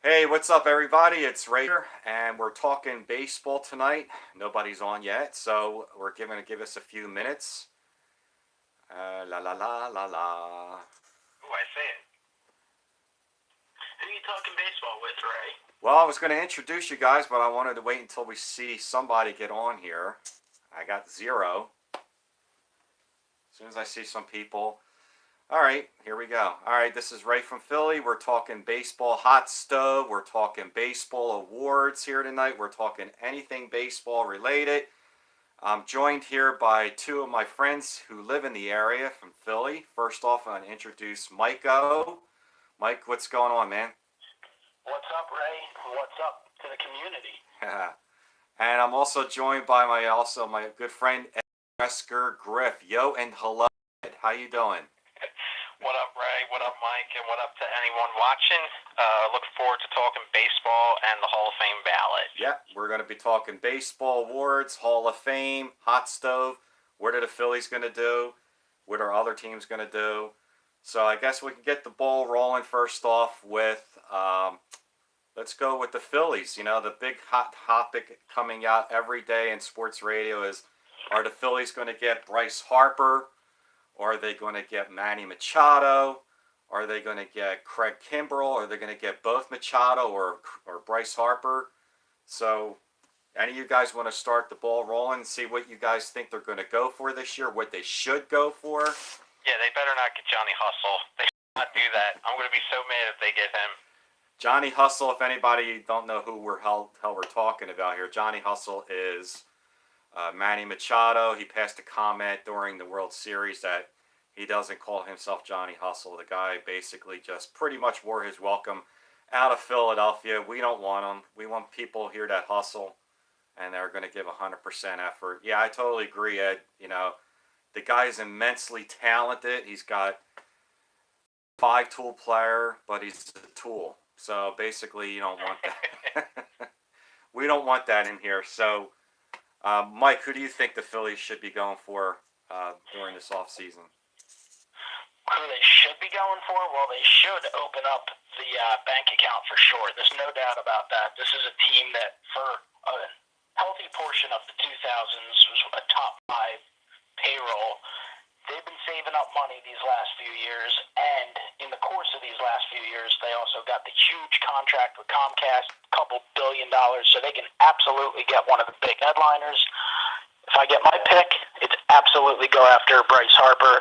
Hey, what's up, everybody? It's Raider, and we're talking baseball tonight. Nobody's on yet, so we're giving to give us a few minutes. La la la la la. Oh, I see it. Who are you talking baseball with, Ray? Well, I was going to introduce you guys, but I wanted to wait until we see somebody get on here. I got zero. As soon as I see some people. All right, here we go. All right, this is Ray from Philly. We're talking baseball hot stove. We're talking baseball awards here tonight. We're talking anything baseball related. I'm joined here by two of my friends who live in the area from Philly. First off, I'm going to introduce Mikeo. Mike, what's going on, man? What's up, Ray? What's up to the community? And I'm also joined by my good friend Weskergriff. Yo and hello, Ed. How you doing? What up, Ray? What up, Mike? And what up to anyone watching? Look forward to talking baseball and the Hall of Fame ballot. Yeah, we're going to be talking baseball awards, Hall of Fame, hot stove. What are the Phillies going to do? What are other teams going to do? So I guess we can get the ball rolling first off with, let's go with the Phillies. You know, the big hot topic coming out every day in sports radio is, are the Phillies going to get Bryce Harper? Or are they going to get Manny Machado? Are they going to get Craig Kimbrell? Are they going to get both Machado or Bryce Harper? So, any of you guys want to start the ball rolling and see what you guys think they're going to go for this year, what they should go for? Yeah, they better not get Johnny Hustle. They should not do that. I'm going to be so mad if they get him. Johnny Hustle, if anybody don't know who we're talking about here, Johnny Hustle is Manny Machado. He passed a comment during the World Series that he doesn't call himself Johnny Hustle. The guy basically just pretty much wore his welcome out of Philadelphia. We don't want him. We want people here that hustle and they're going to give 100% effort. Yeah, I totally agree, Ed. You know, the guy's immensely talented. He's got five-tool player, but he's a tool. So basically, you don't want that. We don't want that in here. So, Mike, who do you think the Phillies should be going for during this offseason? Who they should be going for? Well, they should open up the bank account for sure. There's no doubt about that. This is a team that, for a healthy portion of the 2000s, was a top five payroll. They've been saving up money these last few years, and in the course of these last few years, they also got the huge contract with Comcast, a couple $2 billion, so they can absolutely get one of the big headliners. If I get my pick, it's absolutely go after Bryce Harper.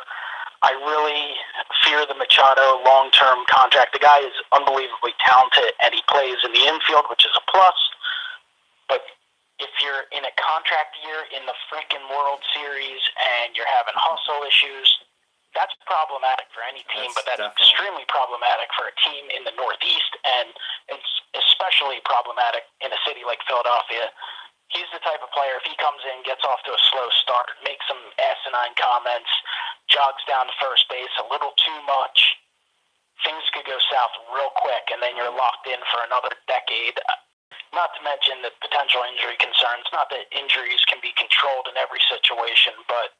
I really fear the Machado long-term contract. The guy is unbelievably talented, and he plays in the infield, which is a plus. But if you're in a contract year in the freaking World Series and you're having hustle issues, that's problematic for any team, but that's extremely problematic for a team in the Northeast, and it's especially problematic in a city like Philadelphia. He's the type of player, if he comes in, gets off to a slow start, makes some asinine comments, jogs down to first base a little too much, things could go south real quick, and then you're locked in for another decade. Not to mention the potential injury concerns. Not that injuries can be controlled in every situation, but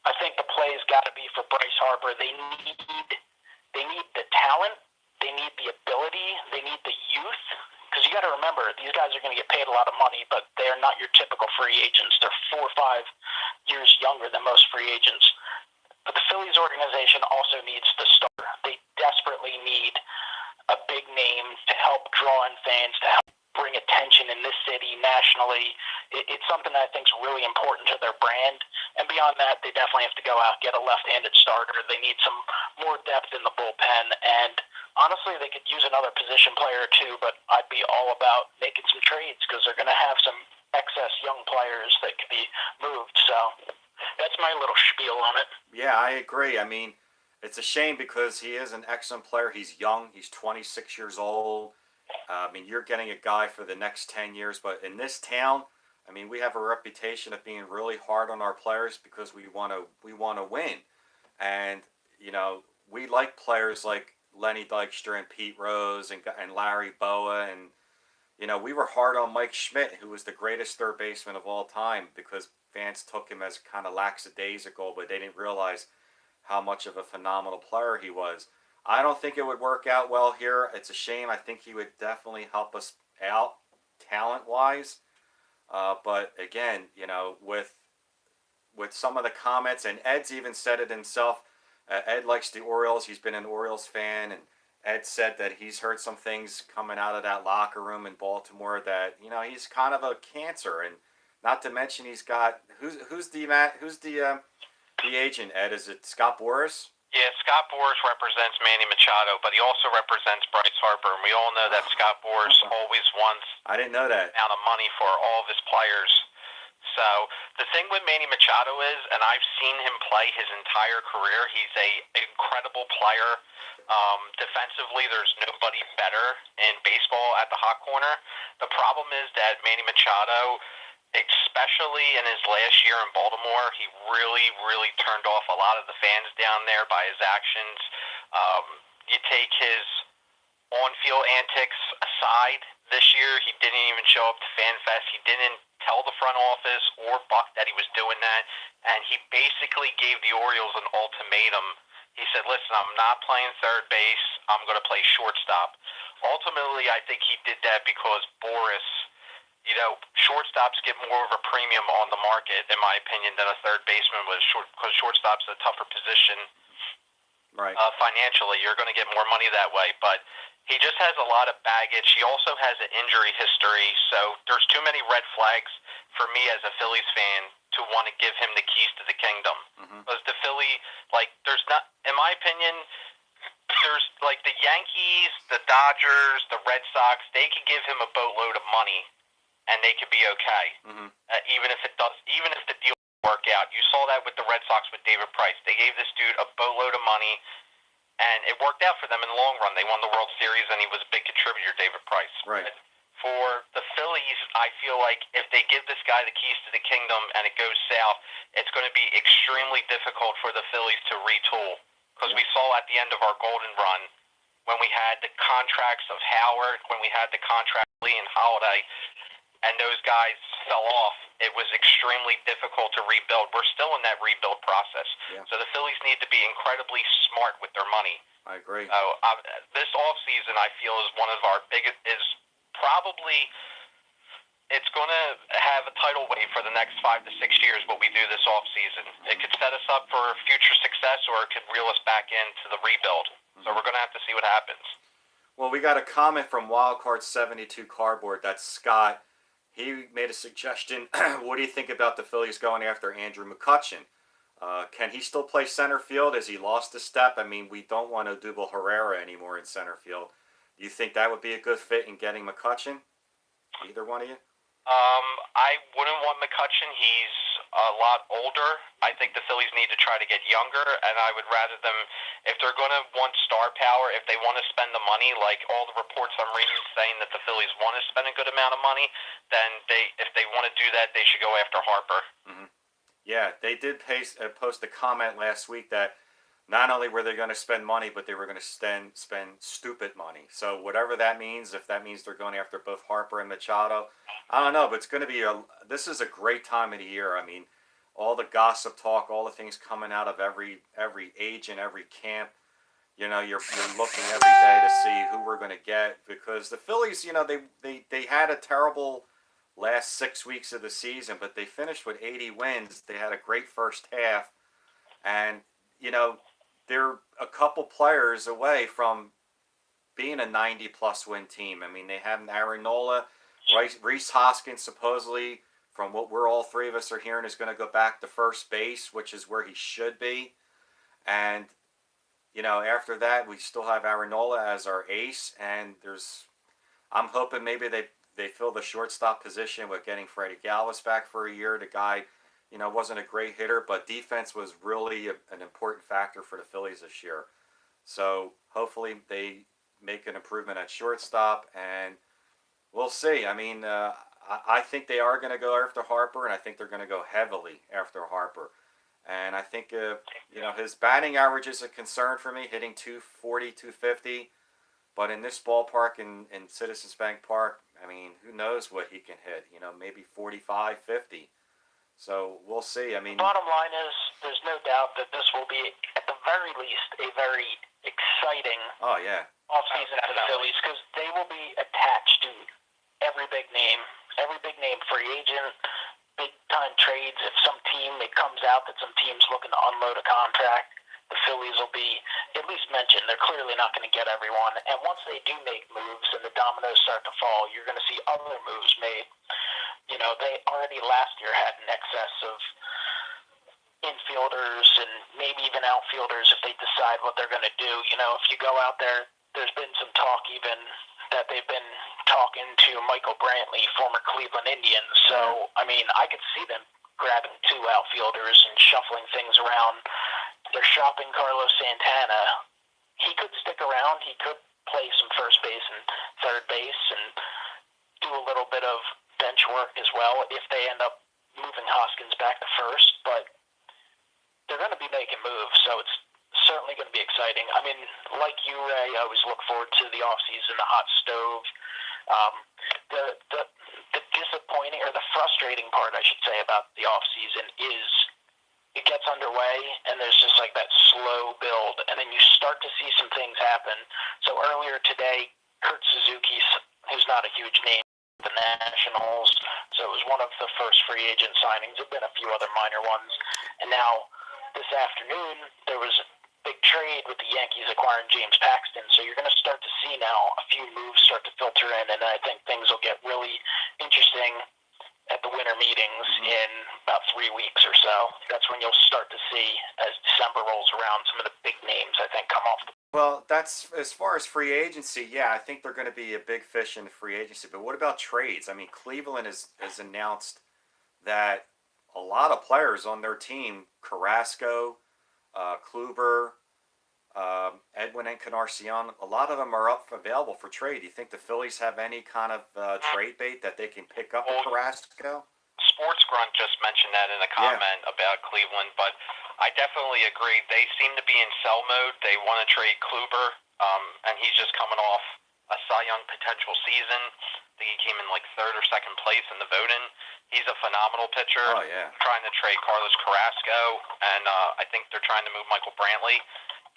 I think the play's got to be for Bryce Harper. They need the talent, they need the ability, they need the youth. Because you got to remember, these guys are going to get paid a lot of money, but they are not your typical free agents. They're 4 or 5 years younger than most free agents. But the Phillies organization also needs the star. They desperately need a big name to help draw in fans, to help bring attention in this city nationally. It's something that I think is really important to their brand. And beyond that, they definitely have to go out and get a left-handed starter. They need some more depth in the bullpen. And honestly, they could use another position player or two, but I'd be all about making some trades because they're going to have some excess young players that could be moved. So that's my little spiel on it. Yeah, I agree. I mean, it's a shame because he is an excellent player. He's young. He's 26 years old. I mean, you're getting a guy for the next 10 years. But in this town, I mean, we have a reputation of being really hard on our players because we want to win. And, you know, we like players like Lenny Dykstra and Pete Rose and Larry Boa. And, you know, we were hard on Mike Schmidt, who was the greatest third baseman of all time, because fans took him as kind of lackadaisical, but they didn't realize how much of a phenomenal player he was. I don't think it would work out well here. It's a shame. I think he would definitely help us out talent-wise. But again, with some of the comments, and Ed's even said it himself. Ed likes the Orioles. He's been an Orioles fan, and Ed said that he's heard some things coming out of that locker room in Baltimore that he's kind of a cancer, and not to mention he's got who's the agent, Ed? Is it Scott Boras? Yeah, Scott Boras represents Manny Machado, but he also represents Bryce Harper, and we all know that Scott Boras always wants I didn't know that amount of money for all of his players. So the thing with Manny Machado is, and I've seen him play his entire career, he's an incredible player. Defensively, there's nobody better in baseball at the hot corner. The problem is that Manny Machado, especially in his last year in Baltimore, he really, really turned off a lot of the fans down there by his actions. You take his on-field antics aside, this year he didn't even show up to FanFest. He didn't tell the front office or Buck that he was doing that, and he basically gave the Orioles an ultimatum. He said, listen, I'm not playing third base. I'm going to play shortstop. Ultimately, I think he did that because Boras, shortstops get more of a premium on the market, in my opinion, than a third baseman was, because shortstop's a tougher position. Right. Financially, you're going to get more money that way, but he just has a lot of baggage. He also has an injury history, so there's too many red flags for me as a Phillies fan to want to give him the keys to the kingdom. Because the Philly, there's not, in my opinion, there's the Yankees, the Dodgers, the Red Sox, they could give him a boatload of money, and they could be okay. Even if the deal doesn't work out. You saw that with the Red Sox with David Price. They gave this dude a boatload of money, and it worked out for them in the long run. They won the World Series, and he was a big contributor, David Price. Right. But for the Phillies, I feel like if they give this guy the keys to the kingdom and it goes south, it's going to be extremely difficult for the Phillies to retool. Because we saw at the end of our golden run, when we had the contracts of Howard, when we had the contract of Lee and Holiday, and those guys fell off, it was extremely difficult to rebuild. We're still in that rebuild process. Yeah. So the Phillies need to be incredibly smart with their money. I agree. So this offseason, I feel, is one of our biggest, it's going to have a tidal wave for the next 5 to 6 years, what we do this offseason. It could set us up for future success, or it could reel us back into the rebuild. So we're going to have to see what happens. Well, we got a comment from Wildcard72 Cardboard. That's Scott. He made a suggestion. What do you think about the Phillies going after Andrew McCutchen? Can he still play center field? Has he lost a step? I mean, we don't want Odubel Herrera anymore in center field. Do you think that would be a good fit in getting McCutchen? Either one of you? I wouldn't want McCutchen. He's a lot older. I think the Phillies need to try to get younger, and I would rather them, if they're going to want star power, if they want to spend the money, like all the reports I'm reading saying that the Phillies want to spend a good amount of money, then if they want to do that, they should go after Harper. Yeah, they did post a comment last week that not only were they going to spend money, but they were going to spend stupid money. So whatever that means, if that means they're going after both Harper and Machado, I don't know. But it's going to be this is a great time of the year. I mean, all the gossip talk, all the things coming out of every agent, every camp. You're looking every day to see who we're going to get, because the Phillies, they had a terrible last 6 weeks of the season, but they finished with 80 wins. They had a great first half, and they're a couple players away from being a 90-plus win team. I mean, they have Aaron Nola, Rhys Hoskins, supposedly, from what all three of us are hearing, is going to go back to first base, which is where he should be. And, after that, we still have Aaron Nola as our ace, and I'm hoping maybe they fill the shortstop position with getting Freddie Galvis back for a year. The guy, wasn't a great hitter, but defense was really an important factor for the Phillies this year. So hopefully they make an improvement at shortstop, and we'll see. I mean, I think they are going to go after Harper, and I think they're going to go heavily after Harper. And I think, his batting average is a concern for me, hitting 240, 250. But in this ballpark, in Citizens Bank Park, I mean, who knows what he can hit? Maybe 45, 50. So we'll see. I mean, bottom line is, there's no doubt that this will be, at the very least, a very exciting Oh, yeah. offseason for the Phillies because they will be attached to every big name free agent, big time trades. If some team it comes out that some team's looking to unload a contract, the Phillies will be at least mentioned. They're clearly not going to get everyone, and once they do make moves and the dominoes start to fall, you're going to see other moves made. You know, they already last year had an excess of infielders and maybe even outfielders if they decide what they're going to do. You know, if you go out there, there's been some talk even that they've been talking to Michael Brantley, former Cleveland Indians. So, I mean, I could see them grabbing 2 outfielders and shuffling things around. They're shopping Carlos Santana. He could stick around. He could play some first base and third base and do a little bit of bench work as well if they end up moving Hoskins back to first. But they're going to be making moves, so it's certainly going to be exciting. I mean, like you, Ray, I always look forward to the offseason, the hot stove. The disappointing or the frustrating part, I should say, about the offseason is it gets underway and there's just like that slow build, and then you start to see some things happen. So earlier today, Kurt Suzuki, who's not a huge name, the Nationals, so it was one of the first free agent signings. There have been a few other minor ones, and now this afternoon there was a big trade with the Yankees acquiring James Paxton, so you're going to start to see now a few moves start to filter in, and I think things will get really interesting at the winter meetings in about 3 weeks or so. That's when you'll start to see, as December rolls around, some of the big names, I think, come off the. Well, that's as far as free agency. Yeah, I think they're going to be a big fish in the free agency. But what about trades? I mean, Cleveland has announced that a lot of players on their team, Carrasco, Kluber, Edwin Encarnacion, a lot of them are up available for trade. Do you think the Phillies have any kind of trade bait that they can pick up with Carrasco? Sports Grunt just mentioned that in a comment about Cleveland, but I definitely agree. They seem to be in sell mode. They want to trade Kluber, and he's just coming off a Cy Young potential season. I think he came in like 3rd or 2nd place in the voting. He's a phenomenal pitcher. Oh, yeah. Trying to trade Carlos Carrasco, and I think they're trying to move Michael Brantley.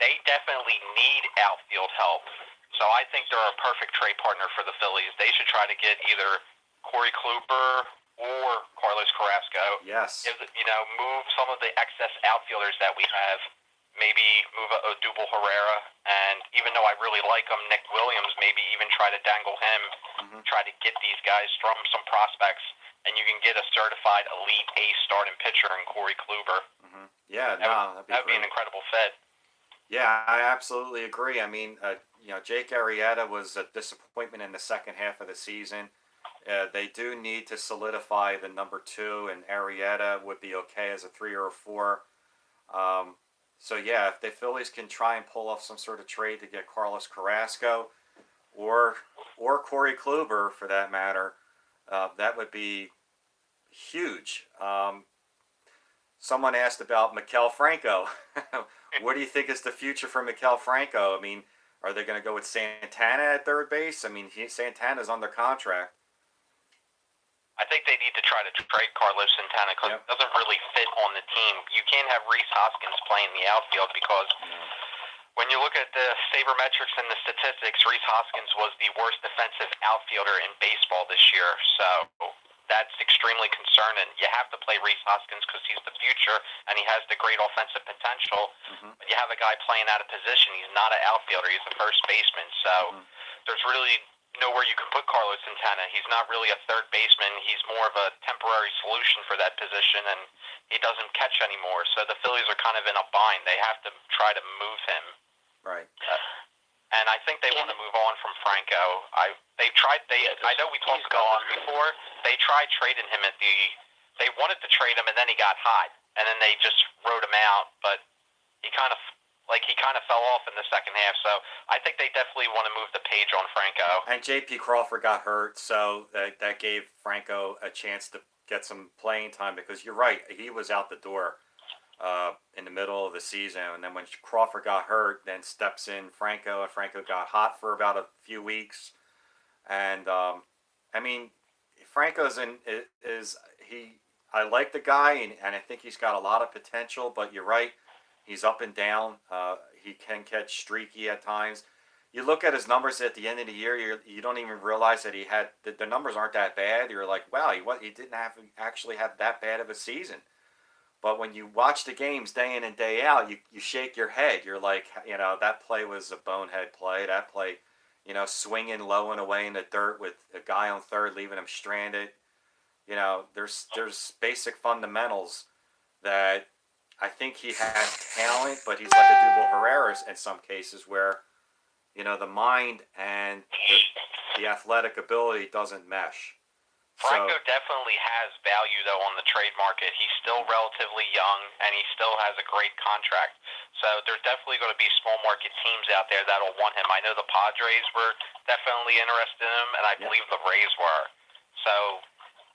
They definitely need outfield help. So I think they're a perfect trade partner for the Phillies. They should try to get either Corey Kluber or Carlos Carrasco. Yes. Move some of the excess outfielders that we have. Maybe move a Odubel Herrera. And even though I really like him, Nick Williams, maybe even try to dangle him. Try to get these guys from some prospects. And you can get a certified elite ace starting pitcher in Corey Kluber. Yeah, that'd be an incredible fit. Yeah, I absolutely agree. I mean, Jake Arrieta was a disappointment in the second half of the season. They do need to solidify the number 2, and Arrieta would be okay as a 3 or a 4. So yeah, if the Phillies can try and pull off some sort of trade to get Carlos Carrasco or Corey Kluber for that matter, that would be huge. Someone asked about Maikel Franco. What do you think is the future for Maikel Franco? I mean, are they going to go with Santana at third base? I mean, Santana's under contract. I think they need to try to trade Carlos Santana because it doesn't really fit on the team. You can't have Rhys Hoskins playing the outfield because when you look at the sabermetrics and the statistics, Rhys Hoskins was the worst defensive outfielder in baseball this year. So that's extremely concerning. You have to play Rhys Hoskins because he's the future and he has the great offensive potential. But you have a guy playing out of position. He's not an outfielder. He's a first baseman. So there's really nowhere you can put Carlos Santana. He's not really a third baseman. He's more of a temporary solution for that position, and he doesn't catch anymore. So the Phillies are kind of in a bind. They have to try to move him. Right. And I think they want to move on from Franco. I know we talked about this before. They tried trading him they wanted to trade him, and then he got hot, and then they just wrote him out. But he kind of fell off in the second half. So I think they definitely want to move the page on Franco. And J.P. Crawford got hurt, so that gave Franco a chance to get some playing time because you're right, he was out the door in the middle of the season. And then when Crawford got hurt, then steps in Franco, and Franco got hot for about a few weeks. And I mean, Franco's I like the guy, and I think he's got a lot of potential. But you're right, he's up and down. he can catch streaky at times. You look at his numbers at the end of the year, you don't even realize that the numbers aren't that bad. You're like, wow, he didn't actually have that bad of a season. But when you watch the games day in and day out, you shake your head. You're like, that play was a bonehead play. That play, swinging low and away in the dirt with a guy on third, leaving him stranded. There's basic fundamentals that I think he has talent, but he's like a Duval Herrera in some cases where, the mind and the athletic ability doesn't mesh. Franco definitely has value, though, on the trade market. He's still relatively young, and he still has a great contract. So there's definitely going to be small market teams out there that'll want him. I know the Padres were definitely interested in him, and I believe the Rays were. So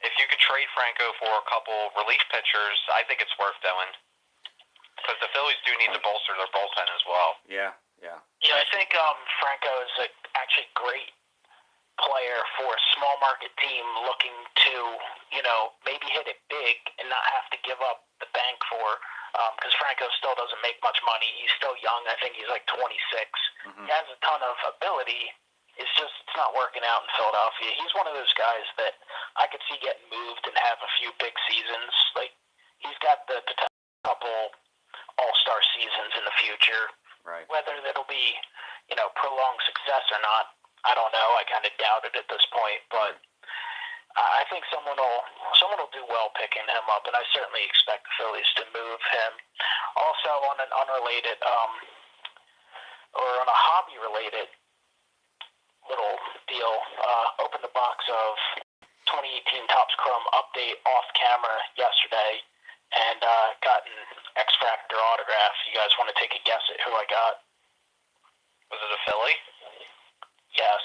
if you could trade Franco for a couple relief pitchers, I think it's worth doing. Because the Phillies do need to bolster their bullpen as well. Yeah. Yeah, I think Franco is actually great player for a small market team looking to, maybe hit it big and not have to give up the bank for, because Franco still doesn't make much money. He's still young. I think he's like 26. Mm-hmm. He has a ton of ability. It's not working out in Philadelphia. He's one of those guys that I could see getting moved and have a few big seasons. Like, he's got the potential couple all-star seasons in the future. Right. Whether that'll be, prolonged success or not, I don't know. I kind of doubt it at this point, but I think someone will do well picking him up, and I certainly expect the Phillies to move him. Also, on an unrelated or on a hobby-related little deal, opened the box of 2018 Topps Chrome update off camera yesterday, and got an X Factor autograph. You guys want to take a guess at who I got? Was it a Philly? Yes.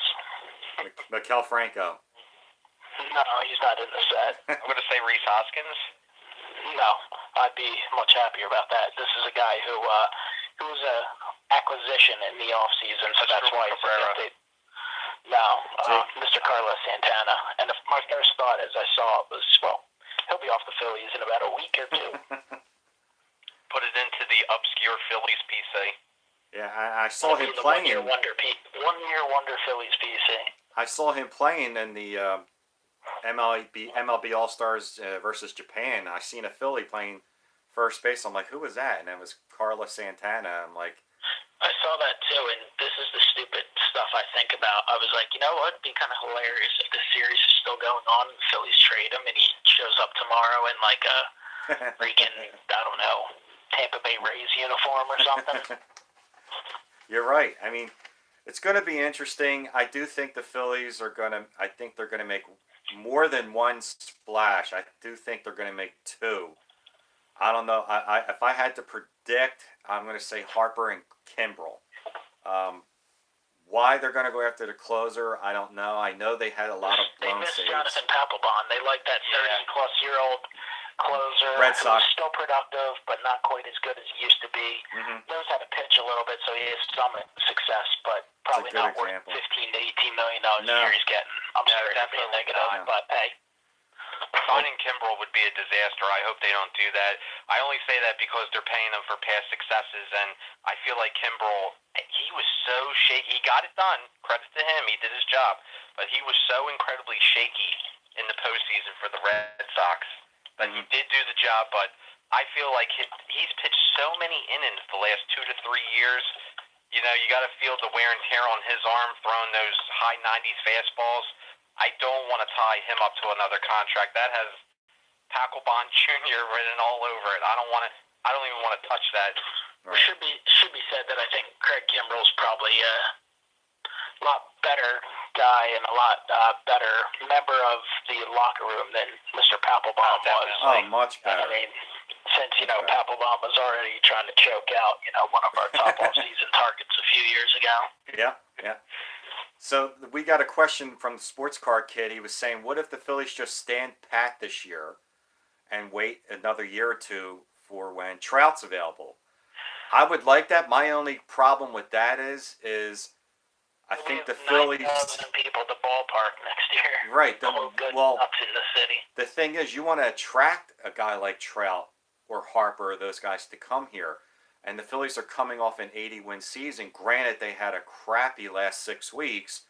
Maikel Franco. No, he's not in the set. I'm going to say Rhys Hoskins. No, I'd be much happier about that. This is a guy who was a acquisition in the offseason, so that's why he's a No, Mr. Carlos Santana. And my first thought as I saw it was, well, he'll be off the Phillies in about a week or two. Put it into the obscure Phillies PC. Yeah, I saw him playing. 1 year wonder Phillies PC. I saw him playing in the MLB All-Stars versus Japan. I seen a Philly playing first base. I'm like, who was that? And it was Carlos Santana. I'm like, I saw that too, and this is the stupid stuff I think about. I was like, what? It'd be kind of hilarious if the series is still going on and the Phillies trade him and he shows up tomorrow in like a freaking, I don't know, Tampa Bay Rays uniform or something. You're right. I mean, it's going to be interesting. I do think the Phillies they're going to make more than one splash. I do think they're going to make two. I don't know. If I had to predict, I'm going to say Harper and Kimbrel. Why they're going to go after the closer, I don't know. I know they had a lot of blown saves. They missed Jonathan Papelbon. They like that 30-plus-year-old closer. Red Sox. Who's still productive, but not quite as good as he used to be. Mm-hmm. Knows how to pitch a little bit, so he has some success, but probably not worth $15 to $18 million a year he's getting. I'm sorry to be a negative, but hey. Signing Kimbrel would be a disaster. I hope they don't do that. I only say that because they're paying him for past successes, and I feel like Kimbrel, he was so shaky. He got it done. Credit to him. He did his job. But he was so incredibly shaky in the postseason for the Red Sox. But he did do the job, but I feel like he's pitched so many innings the last 2 to 3 years. You got to feel the wear and tear on his arm throwing those high 90s fastballs. I don't want to tie him up to another contract. That has Papelbon Jr. written all over it. I don't even want to touch that. Right. It should be said that I think Craig Kimbrel's probably a lot better guy and a lot better member of the locker room than Mr. Papelbon was. Oh, much better. I mean, since Papelbon was already trying to choke out one of our top off-season targets a few years ago. Yeah. So we got a question from the Sports Card Kid. He was saying, what if the Phillies just stand pat this year and wait another year or two for when Trout's available? I would like that. My only problem with that is I think the Phillies 9,000 people at the ballpark next year. Right. Up in the city. The thing is, you want to attract a guy like Trout or Harper or those guys to come here. and the Phillies are coming off an 80-win season. Granted, they had a crappy last 6 weeks,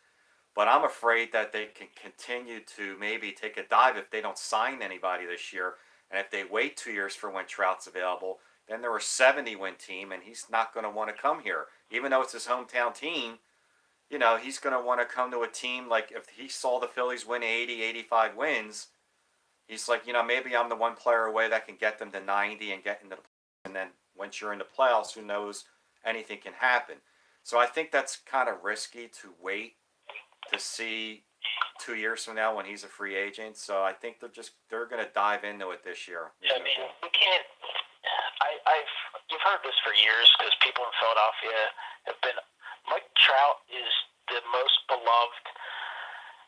but I'm afraid that they can continue to maybe take a dive if they don't sign anybody this year. And if they wait 2 years for when Trout's available, then they're a 70-win team, and he's not going to want to come here. Even though it's his hometown team, you know, he's going to want to come to a team like if he saw the Phillies win 80, 85 wins, he's like, you know, maybe I'm the one player away that can get them to 90 and get into the playoffs. And then once you're in the playoffs, who knows, anything can happen. So I think that's kind of risky to wait to see 2 years from now when he's a free agent. So I think they're going to dive into it this year. I mean, we can't. You've heard this for years because people in Philadelphia have been. Mike Trout is the most beloved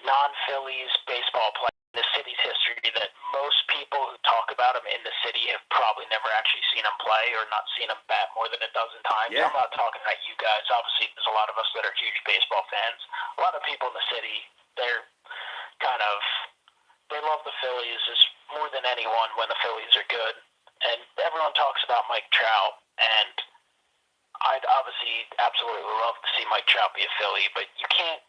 non-Phillies baseball player in the city's history that most people who talk about him in the city have probably never actually seen him play or not seen him bat more than a dozen times. Yeah. I'm not talking about you guys. Obviously, there's a lot of us that are huge baseball fans. A lot of people in the city, they love the Phillies as more than anyone when the Phillies are good. And everyone talks about Mike Trout, and I'd obviously absolutely love to see Mike Trout be a Philly, but you can't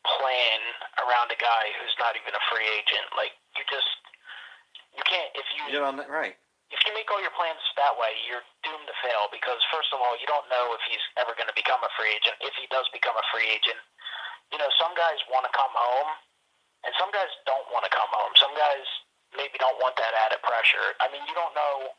plan around a guy who's not even a free agent. Like, you can't, if you make all your plans that way, you're doomed to fail because, first of all, you don't know if he's ever going to become a free agent. If he does become a free agent, you know, some guys want to come home, and some guys don't want to come home. Some guys maybe don't want that added pressure. I mean, you don't know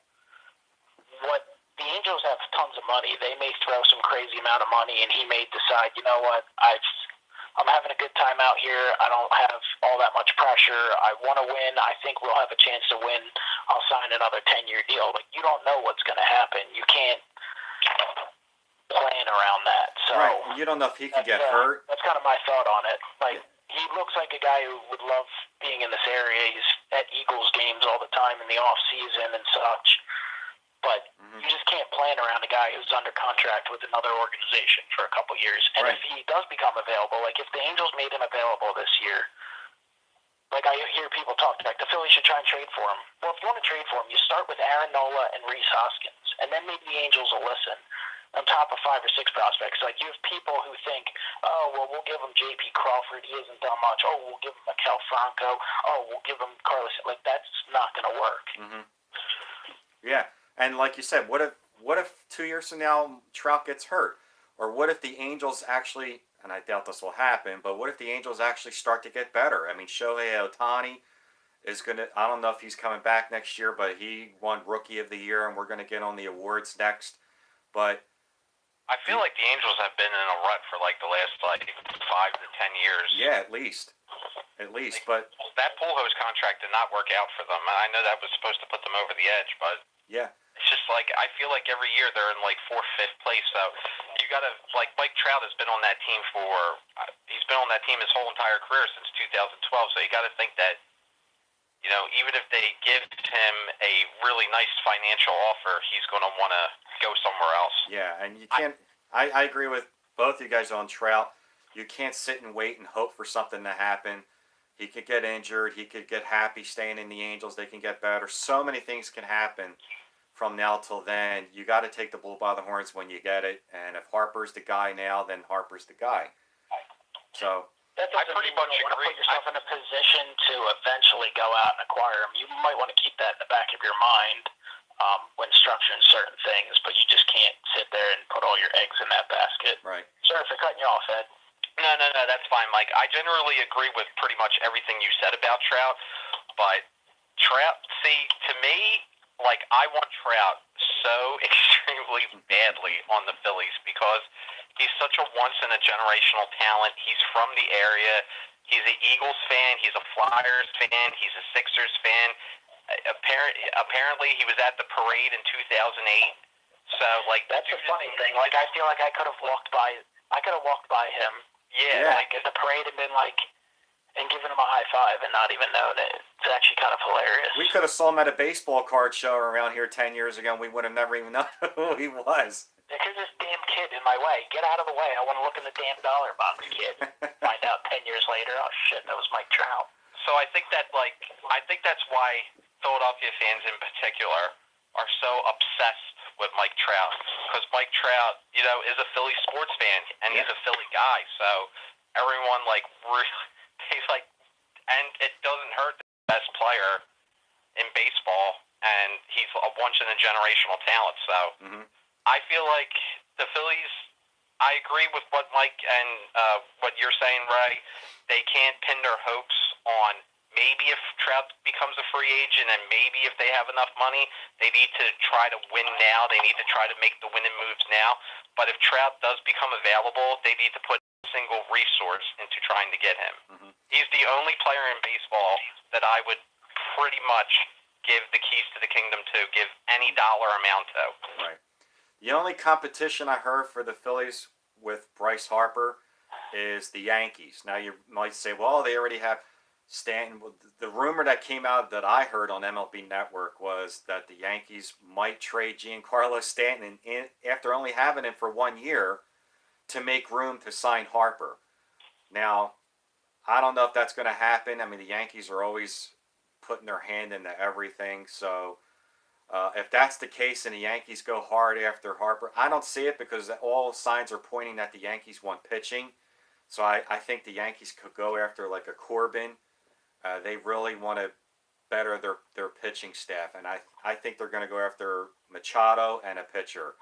what the Angels have tons of money. They may throw some crazy amount of money, and he may decide, you know what, I'm having a good time out here. I don't have all that much pressure. I want to win. I think we'll have a chance to win. I'll sign another 10-year deal. Like, you don't know what's going to happen. You can't plan around that. So right. You don't know if he could get hurt. That's kind of my thought on it. Like, he looks like a guy who would love being in this area. He's at Eagles games all the time in the off season and such. But you just can't plan around a guy who's under contract with another organization for a couple years. And if he does become available, like if the Angels made him available this year, like I hear people talk like the Phillies should try and trade for him. Well, if you want to trade for him, you start with Aaron Nola and Rhys Hoskins, and then maybe the Angels will listen. On top of 5 or 6 prospects, like you have people who think, oh, well, we'll give him J.P. Crawford. He hasn't done much. Oh, we'll give him Maikel Franco. Oh, we'll give him Carlos. Like that's not going to work. Mm-hmm. Yeah, and like you said, what if 2 years from now Trout gets hurt, or what if the Angels actually, and I doubt this will happen, but what if the Angels actually start to get better? I mean, Shohei Ohtani is going to, I don't know if he's coming back next year, but he won Rookie of the Year, and we're going to get on the awards next. But I feel like the Angels have been in a rut for like the last 5 to 10 years. Yeah, at least. But that Pujols contract did not work out for them. I know that was supposed to put them over the edge, but yeah, it's just like I feel like every year they're in like 4th, 5th place. So you got to like Mike Trout has been on that team he's been on that team his whole entire career since 2012. So you got to think that, you know, even if they give him a really nice financial offer, he's going to want to go somewhere else. Yeah, and you can't. I agree with both you guys on Trout. You can't sit and wait and hope for something to happen. He could get injured. He could get happy staying in the Angels. They can get better. So many things can happen from now till then. You got to take the bull by the horns when you get it. And if Harper's the guy now, then Harper's the guy. So that doesn't mean you want to put yourself in a position to eventually go out and acquire him. You might want to keep that in the back of your mind when structuring certain things, but you just can't sit there and put all your eggs in that basket. Right. Sorry for cutting you off, Ed. No, that's fine, Mike. I generally agree with pretty much everything you said about Trout, but Trout, see, to me, like, I want Trout so extremely badly on the Phillies because he's such a once-in-a-generational talent. He's from the area. He's an Eagles fan. He's a Flyers fan. He's a Sixers fan. Apparently, he was at the parade in 2008. So, like, that's the funny thing. Like, I feel like I could have walked by him. Yeah. Like, at the parade and been like, and given him a high five and not even known it. It's actually kind of hilarious. We could have saw him at a baseball card show around here 10 years ago, and we would have never even known who he was. Because this damn kid in my way. Get out of the way. I want to look in the damn dollar box, kid. Find out 10 years later, oh shit, that was Mike Trout. So I think that's why Philadelphia fans in particular are so obsessed with Mike Trout, because Mike Trout, is a Philly sports fan, and he's a Philly guy, so everyone, really, he's and it doesn't hurt the best player in baseball, and he's a once-in-a-generational talent, so I feel like the Phillies, I agree with what Mike and what you're saying, Ray. They can't pin their hopes on maybe if Trout becomes a free agent and maybe if they have enough money, they need to try to win now. They need to try to make the winning moves now. But if Trout does become available, they need to put a single resource into trying to get him. He's the only player in baseball that I would pretty much give the keys to the kingdom to, give any dollar amount to. Right. The only competition I heard for the Phillies with Bryce Harper is the Yankees. Now you might say, well, they already have Stanton. The rumor that came out that I heard on MLB Network was that the Yankees might trade Giancarlo Stanton after only having him for 1 year to make room to sign Harper. Now, I don't know if that's going to happen. I mean, the Yankees are always putting their hand into everything. So if that's the case and the Yankees go hard after Harper, I don't see it because all signs are pointing that the Yankees want pitching. So I think the Yankees could go after like a Corbin. They really want to better their pitching staff. And I think they're going to go after Machado and a pitcher.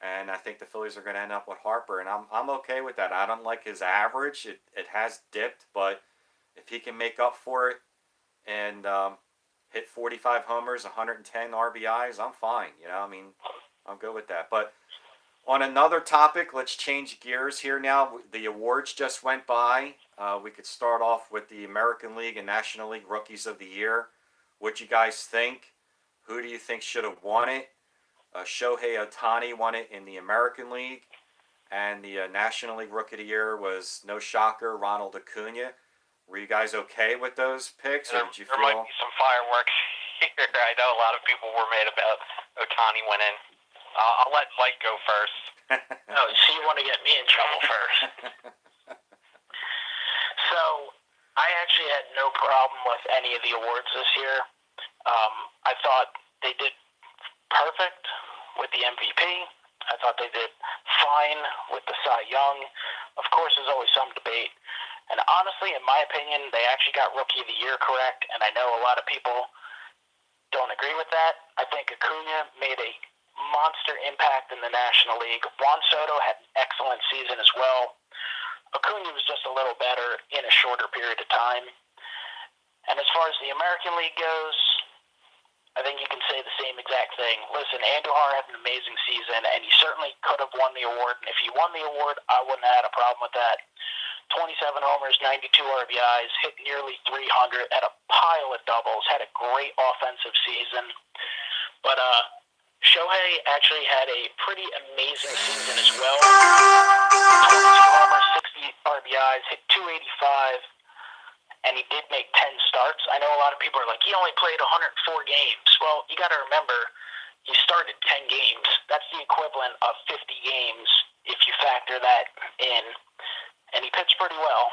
And I think the Phillies are going to end up with Harper. And I'm okay with that. I don't like his average. It has dipped. But if he can make up for it and hit 45 homers, 110 RBIs, I'm fine. I'm good with that. But on another topic, let's change gears here now. The awards just went by. We could start off with the American League and National League Rookies of the Year. What you guys think? Who do you think should have won it? Shohei Ohtani won it in the American League. And the National League Rookie of the Year was, no shocker, Ronald Acuna. Were you guys okay with those picks, or did you feel... There might be some fireworks here. I know a lot of people were mad about Ohtani winning. I'll let Mike go first. Oh, so you want to get me in trouble first. So, I actually had no problem with any of the awards this year. I thought they did perfect with the MVP. I thought they did fine with the Cy Young. Of course, there's always some debate. And honestly, in my opinion, they actually got Rookie of the Year correct, and I know a lot of people don't agree with that. I think Acuna made a monster impact in the National League. Juan Soto had an excellent season as well. Acuna was just a little better in a shorter period of time. And as far as the American League goes, I think you can say the same exact thing. Listen, Andujar had an amazing season, and he certainly could have won the award. And if he won the award, I wouldn't have had a problem with that. 27 homers, 92 RBIs, hit nearly 300, had a pile of doubles, had a great offensive season. But Shohei actually had a pretty amazing season as well. 22 homers, 60 RBIs, hit 285, and he did make 10 starts. I know a lot of people are like, he only played 104 games. Well, you got to remember, he started 10 games. That's the equivalent of 50 games if you factor that in. And he pitched pretty well.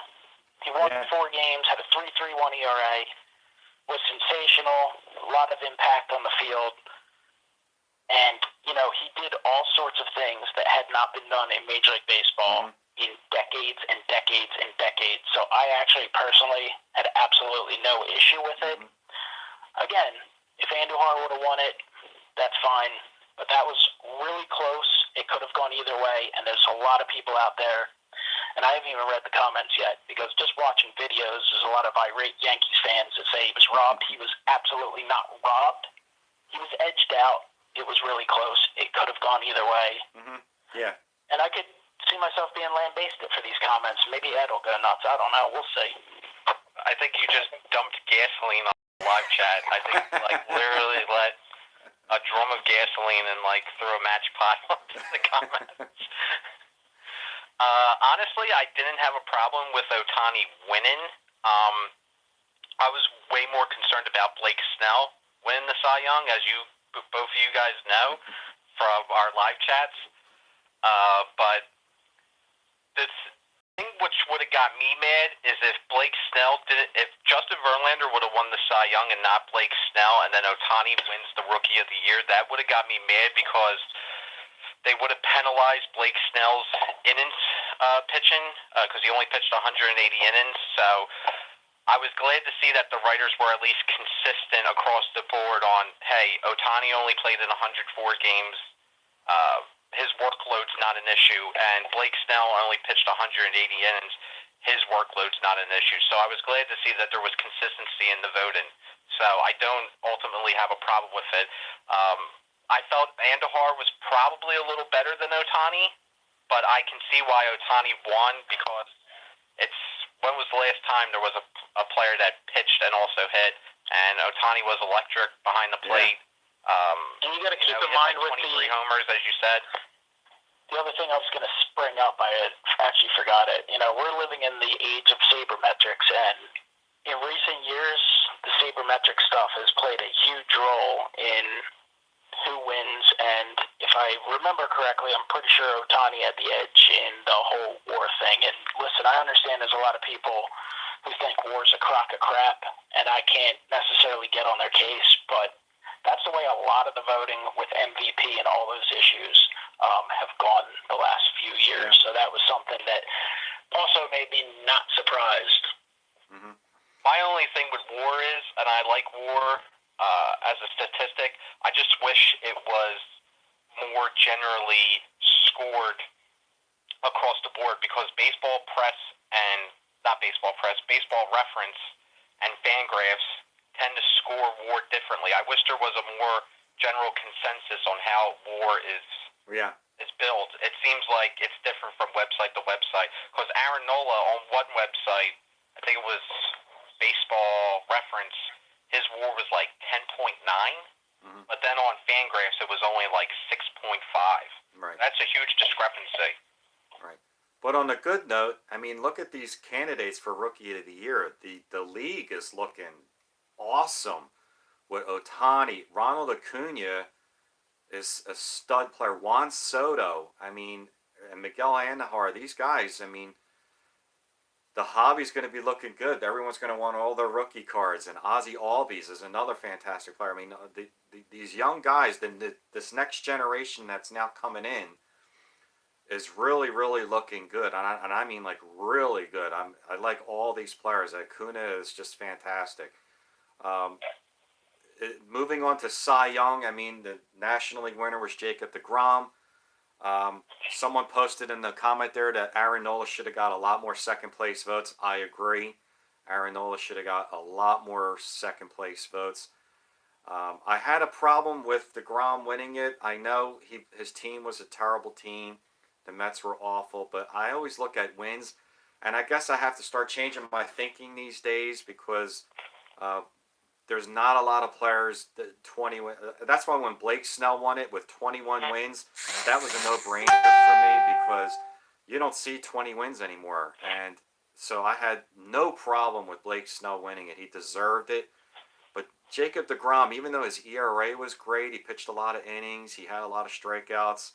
He won 4 games, had a 3.31 ERA, was sensational, a lot of impact on the field. And, he did all sorts of things that had not been done in Major League Baseball in decades and decades and decades. So I actually personally had absolutely no issue with it. Again, if Andujar would have won it, that's fine. But that was really close. It could have gone either way. And there's a lot of people out there, and I haven't even read the comments yet, because just watching videos, there's a lot of irate Yankees fans that say he was robbed. He was absolutely not robbed. He was edged out. It was really close. It could have gone either way. Yeah. And I could see myself being lambasted for these comments. Maybe Ed will go nuts. I don't know. We'll see. I think you just dumped gasoline on the live chat. I think literally let a drum of gasoline and threw a match pile into the comments. Honestly, I didn't have a problem with Ohtani winning. I was way more concerned about Blake Snell winning the Cy Young, as both of you guys know from our live chats. But thing which would have got me mad is if Blake Snell if Justin Verlander would have won the Cy Young and not Blake Snell, and then Ohtani wins the Rookie of the Year, that would have got me mad because they would have penalized Blake Snell's innings pitching because he only pitched 180 innings. So I was glad to see that the writers were at least consistent across the board on, hey, Ohtani only played in 104 games. His workload's not an issue, and Blake Snell only pitched 180 innings. His workload's not an issue. So I was glad to see that there was consistency in the voting. So I don't ultimately have a problem with it. I felt Andahar was probably a little better than Ohtani, but I can see why Ohtani won because when was the last time there was a player that pitched and also hit, and Ohtani was electric behind the plate. And you got to keep in mind with 23 homers, as you said. The other thing I was going to spring up, I actually forgot it. We're living in the age of sabermetrics, and in recent years, the sabermetric stuff has played a huge role in who wins. And if I remember correctly, I'm pretty sure Ohtani had the edge in the whole WAR thing. And listen, I understand there's a lot of people who think WAR's a crock of crap, and I can't necessarily get on their case, but that's the way a lot of the voting with MVP and all those issues have gone the last few years. So that was something that also made me not surprised. Mm-hmm. My only thing with WAR is, and I like WAR as a statistic, I just wish it was more generally scored across the board because baseball reference and Fangraphs tend to score WAR differently. I wish there was a more general consensus on how WAR is built. It seems like it's different from website to website. Because Aaron Nola on one website, I think it was Baseball Reference, his WAR was like 10.9, but then on Fangraphs it was only like 6.5. Right. That's a huge discrepancy. Right. But on a good note, I mean, look at these candidates for Rookie of the Year. The league is looking awesome with Ohtani. Ronald Acuna is a stud player. Juan Soto, I mean, and Miguel Andahar, these guys, I mean, the hobby's going to be looking good. Everyone's going to want all their rookie cards. And Ozzie Albies is another fantastic player. I mean, these young guys, this next generation that's now coming in is really, really looking good. And I mean, like, really good. I like all these players. Acuna is just fantastic. Moving on to Cy Young, I mean, the National League winner was Jacob deGrom. Someone posted in the comment there that Aaron Nola should have got a lot more second place votes. I agree. Aaron Nola should have got a lot more second place votes. I had a problem with deGrom winning it. I know his team was a terrible team. The Mets were awful, but I always look at wins, and I guess I have to start changing my thinking these days because there's not a lot of players that 20. That's why when Blake Snell won it with 21 wins, that was a no-brainer for me because you don't see 20 wins anymore. And so I had no problem with Blake Snell winning it. He deserved it. But Jacob deGrom, even though his ERA was great, he pitched a lot of innings, he had a lot of strikeouts.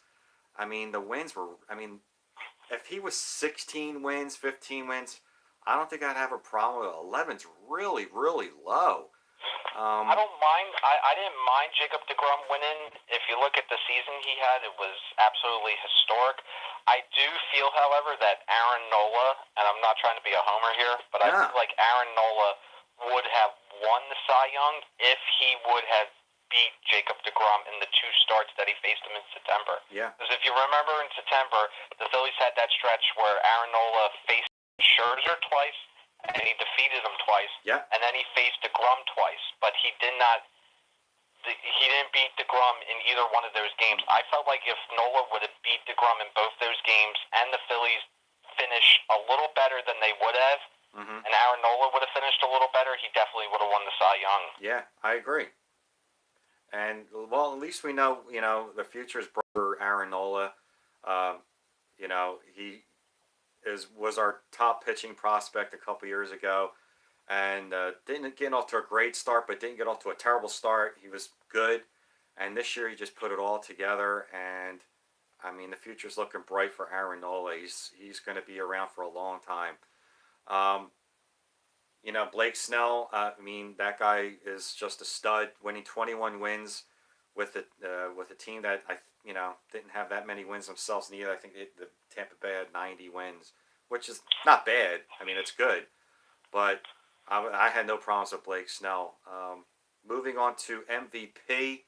I mean, the wins were, I mean, if he was 16 wins, 15 wins, I don't think I'd have a problem with it. 11's really, really low. I don't mind. I didn't mind Jacob deGrom winning. If you look at the season he had, it was absolutely historic. I do feel, however, that Aaron Nola, and I'm not trying to be a homer here, but I feel like Aaron Nola would have won the Cy Young if he would have beat Jacob deGrom in the two starts that he faced him in September. Yeah. Because if you remember in September, the Phillies had that stretch where Aaron Nola faced Scherzer twice, and he defeated him twice. Yeah. And then he faced deGrom twice, but he didn't beat deGrom in either one of those games. I felt like if Nola would have beat deGrom in both those games and the Phillies finish a little better than they would have, and Aaron Nola would have finished a little better, he definitely would have won the Cy Young. Yeah, I agree. And, well, at least we know, the future's brother, Aaron Nola. He was our top pitching prospect a couple years ago. And didn't get off to a great start, but didn't get off to a terrible start. He was good. And this year he just put it all together. And, I mean, the future's looking bright for Aaron Nola. He's going to be around for a long time. Blake Snell. I mean, that guy is just a stud, winning 21 wins with a team that didn't have that many wins themselves neither. I think the Tampa Bay had 90 wins, which is not bad. I mean, it's good, but I had no problems with Blake Snell. Moving on to MVP,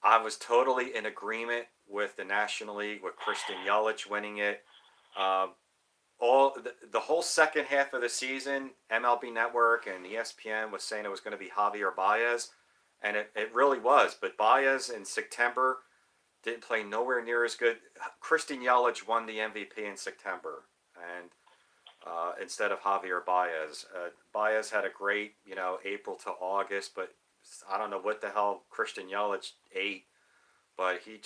I was totally in agreement with the National League with Christian Yelich winning it. The whole second half of the season, MLB Network and ESPN was saying it was going to be Javier Baez, and it really was. But Baez in September didn't play nowhere near as good. Christian Yelich won the MVP in September, and instead of Javier Baez. Baez had a great, April to August, but I don't know what the hell Christian Yelich ate. But he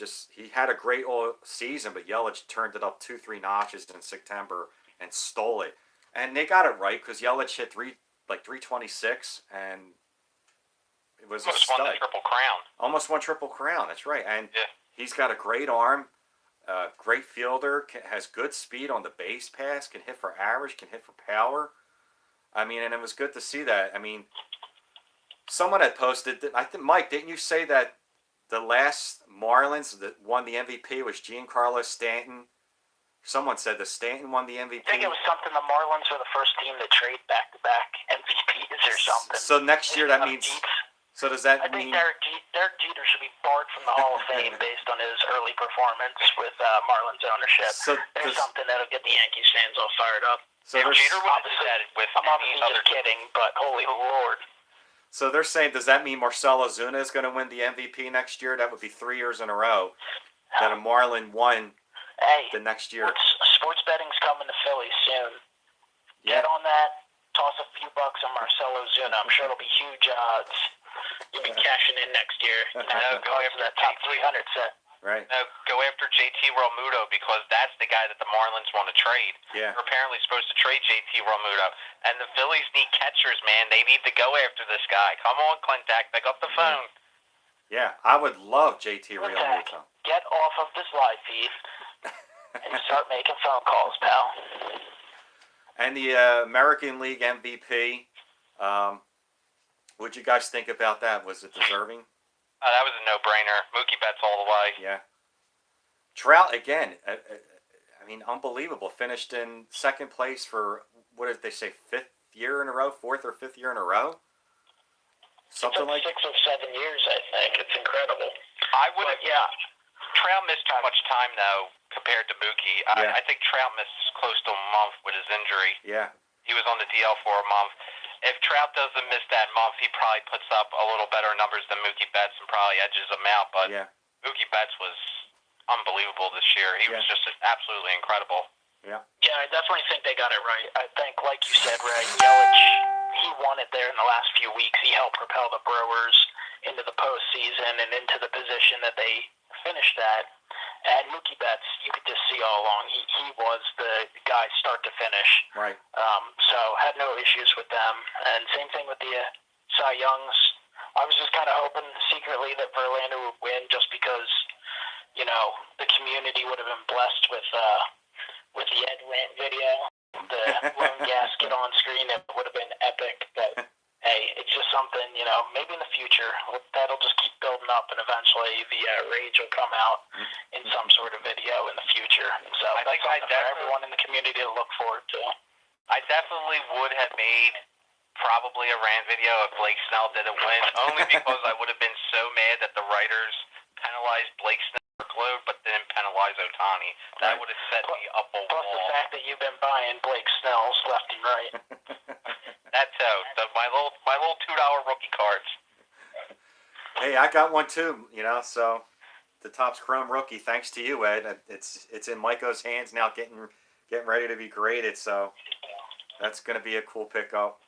had a great all season, but Yelich turned it up 2-3 notches in September and stole it. And they got it right because Yelich hit 326, and it was almost a stud. Won the Triple Crown. Almost won Triple Crown. That's right. And yeah. He's got a great arm, great fielder, has good speed on the base pass, can hit for average, can hit for power. I mean, and it was good to see that. I mean, someone had posted that. I think Mike, didn't you say that the last Marlins that won the MVP was Giancarlo Stanton? Someone said that Stanton won the MVP. I think it was something the Marlins were the first team to trade back-to-back MVPs or something. So next year that means. So does that mean? I think Derek Jeter should be barred from the Hall of Fame based on his early performance with Marlins ownership. So there's something that'll get the Yankees fans all fired up. So Jeter would have said it with I'm obviously just kidding, but holy Lord. So they're saying, does that mean Marcell Ozuna is going to win the MVP next year? That would be 3 years in a row that a Marlin won the next year. Sports betting's coming to Philly soon. Yeah. Get on that. Toss a few bucks on Marcell Ozuna. I'm sure it'll be huge odds. You'll be cashing in next year. Go after that top 300 set. Right. No, go after JT Realmuto because that's the guy that the Marlins want to trade. Yeah. They're apparently supposed to trade JT Realmuto. And the Phillies need catchers, man. They need to go after this guy. Come on, Clintac, pick up the phone. Yeah, I would love JT Realmuto. Get off of this live feed and start making phone calls, pal. And the American League MVP, what'd you guys think about that? Was it deserving? That was a no-brainer. Mookie Betts all the way. Yeah. Trout, again, I mean, unbelievable. Finished in second place for, what did they say, fourth or fifth year in a row? Something like 6 or 7 years, I think. It's incredible. I would have, Trout missed too much time, though, compared to Mookie. I think Trout missed close to a month with his injury. Yeah. He was on the DL for a month. If Trout doesn't miss that month, he probably puts up a little better numbers than Mookie Betts and probably edges him out. But Mookie Betts was unbelievable this year. He was just absolutely incredible. Yeah. Yeah, I definitely think they got it right. I think, like you said, Ray, Yelich, he won it there in the last few weeks. He helped propel the Brewers into the postseason and into the position that they finished at. And Mookie Betts, you could just see all along, he was the guy start to finish. Right. So had no issues with them. And same thing with the Cy Youngs. I was just kind of hoping secretly that Verlander would win just because, the community would have been blessed with the Ed Rant video, the lone gasket on screen. It would have been epic. But hey, it's just something, maybe in the future that'll just keep building up, and eventually the rage will come out in some sort of video in the future. So I think that's something for everyone in the community to look forward to. I definitely would have made probably a rant video if Blake Snell didn't win, only because I would have been so mad that the writers penalized Blake Snell workload, but didn't penalize Ohtani. That would have set me up a wall. Plus the fact that you've been buying Blake Snells left and right. That too. My little $2 rookie cards. Hey, I got one too. So the Topps Chrome rookie, thanks to you, Ed. It's in Michael's hands now, getting ready to be graded. So that's going to be a cool pickup.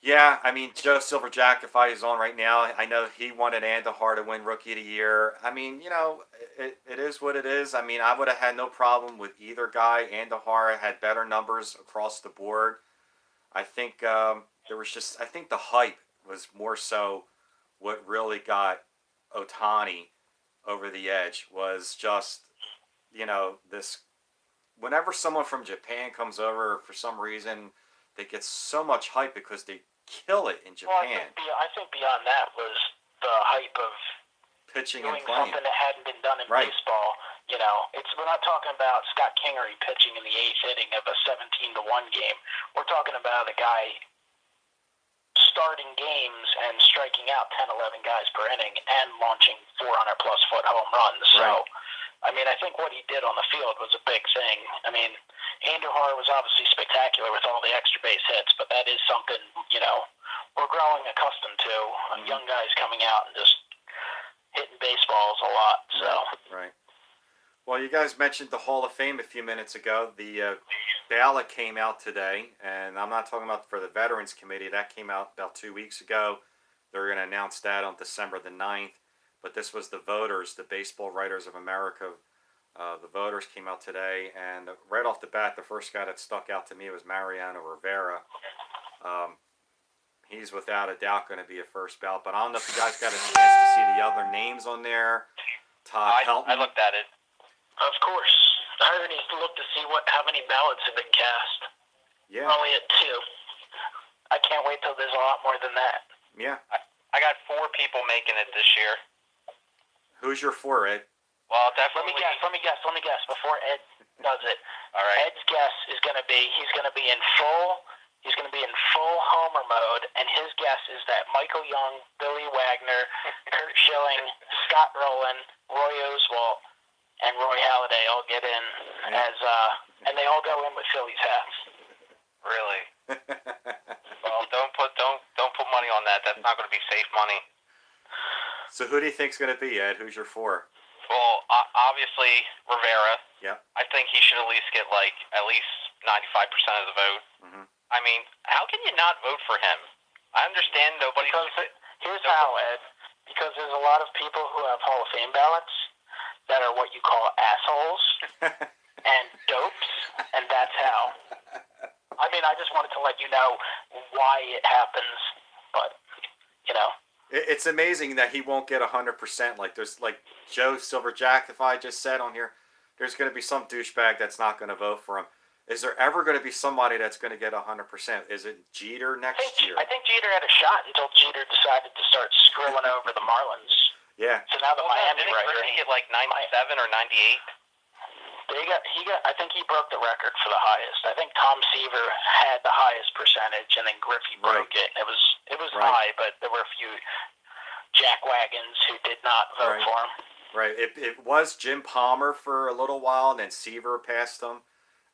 Yeah, I mean, Joe Silverjack, if I was on right now, I know he wanted Andahar to win Rookie of the Year. I mean, it is what it is. I mean, I would have had no problem with either guy. Andahar had better numbers across the board. I think I think the hype was more so what really got Ohtani over the edge was just, this. Whenever someone from Japan comes over, for some reason, they get so much hype because they kill it in Well, Japan. I think beyond that was the hype of Pitching doing and playing. something that hadn't been done in Right. baseball. We're not talking about Scott Kingery pitching in the 8th inning of a 17-1 game. We're talking about a guy starting games and striking out 10, 11 guys per inning and launching 400-plus foot home runs. So, Right. I think what he did on the field was a big thing. Andujar was obviously spectacular with all the extra base hits, but that is something, we're growing accustomed to. Young guys coming out and just hitting baseballs a lot. So. Right. Well, you guys mentioned the Hall of Fame a few minutes ago. The ballot came out today, and I'm not talking about for the Veterans Committee. That came out about 2 weeks ago. They're going to announce that on December the 9th. But this was the voters, the Baseball Writers of America. The voters came out today, and right off the bat, the first guy that stuck out to me was Mariano Rivera. He's without a doubt going to be a first ballot. But I don't know if you guys got a chance to see the other names on there. Todd Helton. I looked at it. Of course. I already looked to see how many ballots have been cast. Yeah. Only at 2. I can't wait till there's a lot more than that. Yeah. I got 4 people making it this year. Who's your 4, Ed? Well, definitely. Let me guess before Ed does it. All right. Ed's guess is going to be he's going to be in full homer mode, and his guess is that Michael Young, Billy Wagner, Kurt Schilling, Scott Rowland, Roy Oswalt, and Roy Halladay all get in and they all go in with Phillies hats. Really? Well, don't put money on that. That's not going to be safe money. So who do you think's going to be, Ed? Who's your 4? Well, obviously Rivera. Yep. I think he should at least get at least 95% of the vote. Mm-hmm. How can you not vote for him? I understand nobody. Here's how, Ed. Because there's a lot of people who have Hall of Fame ballots that are what you call assholes and dopes, and that's how. I just wanted to let you know why it happens, but, It's amazing that he won't get 100%. There's Joe Silverjack, if I just said on here, there's going to be some douchebag that's not going to vote for him. Is there ever going to be somebody that's going to get 100%? Is it Jeter next year? I think Jeter had a shot until Jeter decided to start screwing over the Marlins. Yeah. So now the Miami writer. Didn't he get 97 or 98? I think he broke the record for the highest. I think Tom Seaver had the highest percentage, and then Griffey broke it. It was high, but there were a few jackwagons who did not vote for him. Right. It was Jim Palmer for a little while, and then Seaver passed him,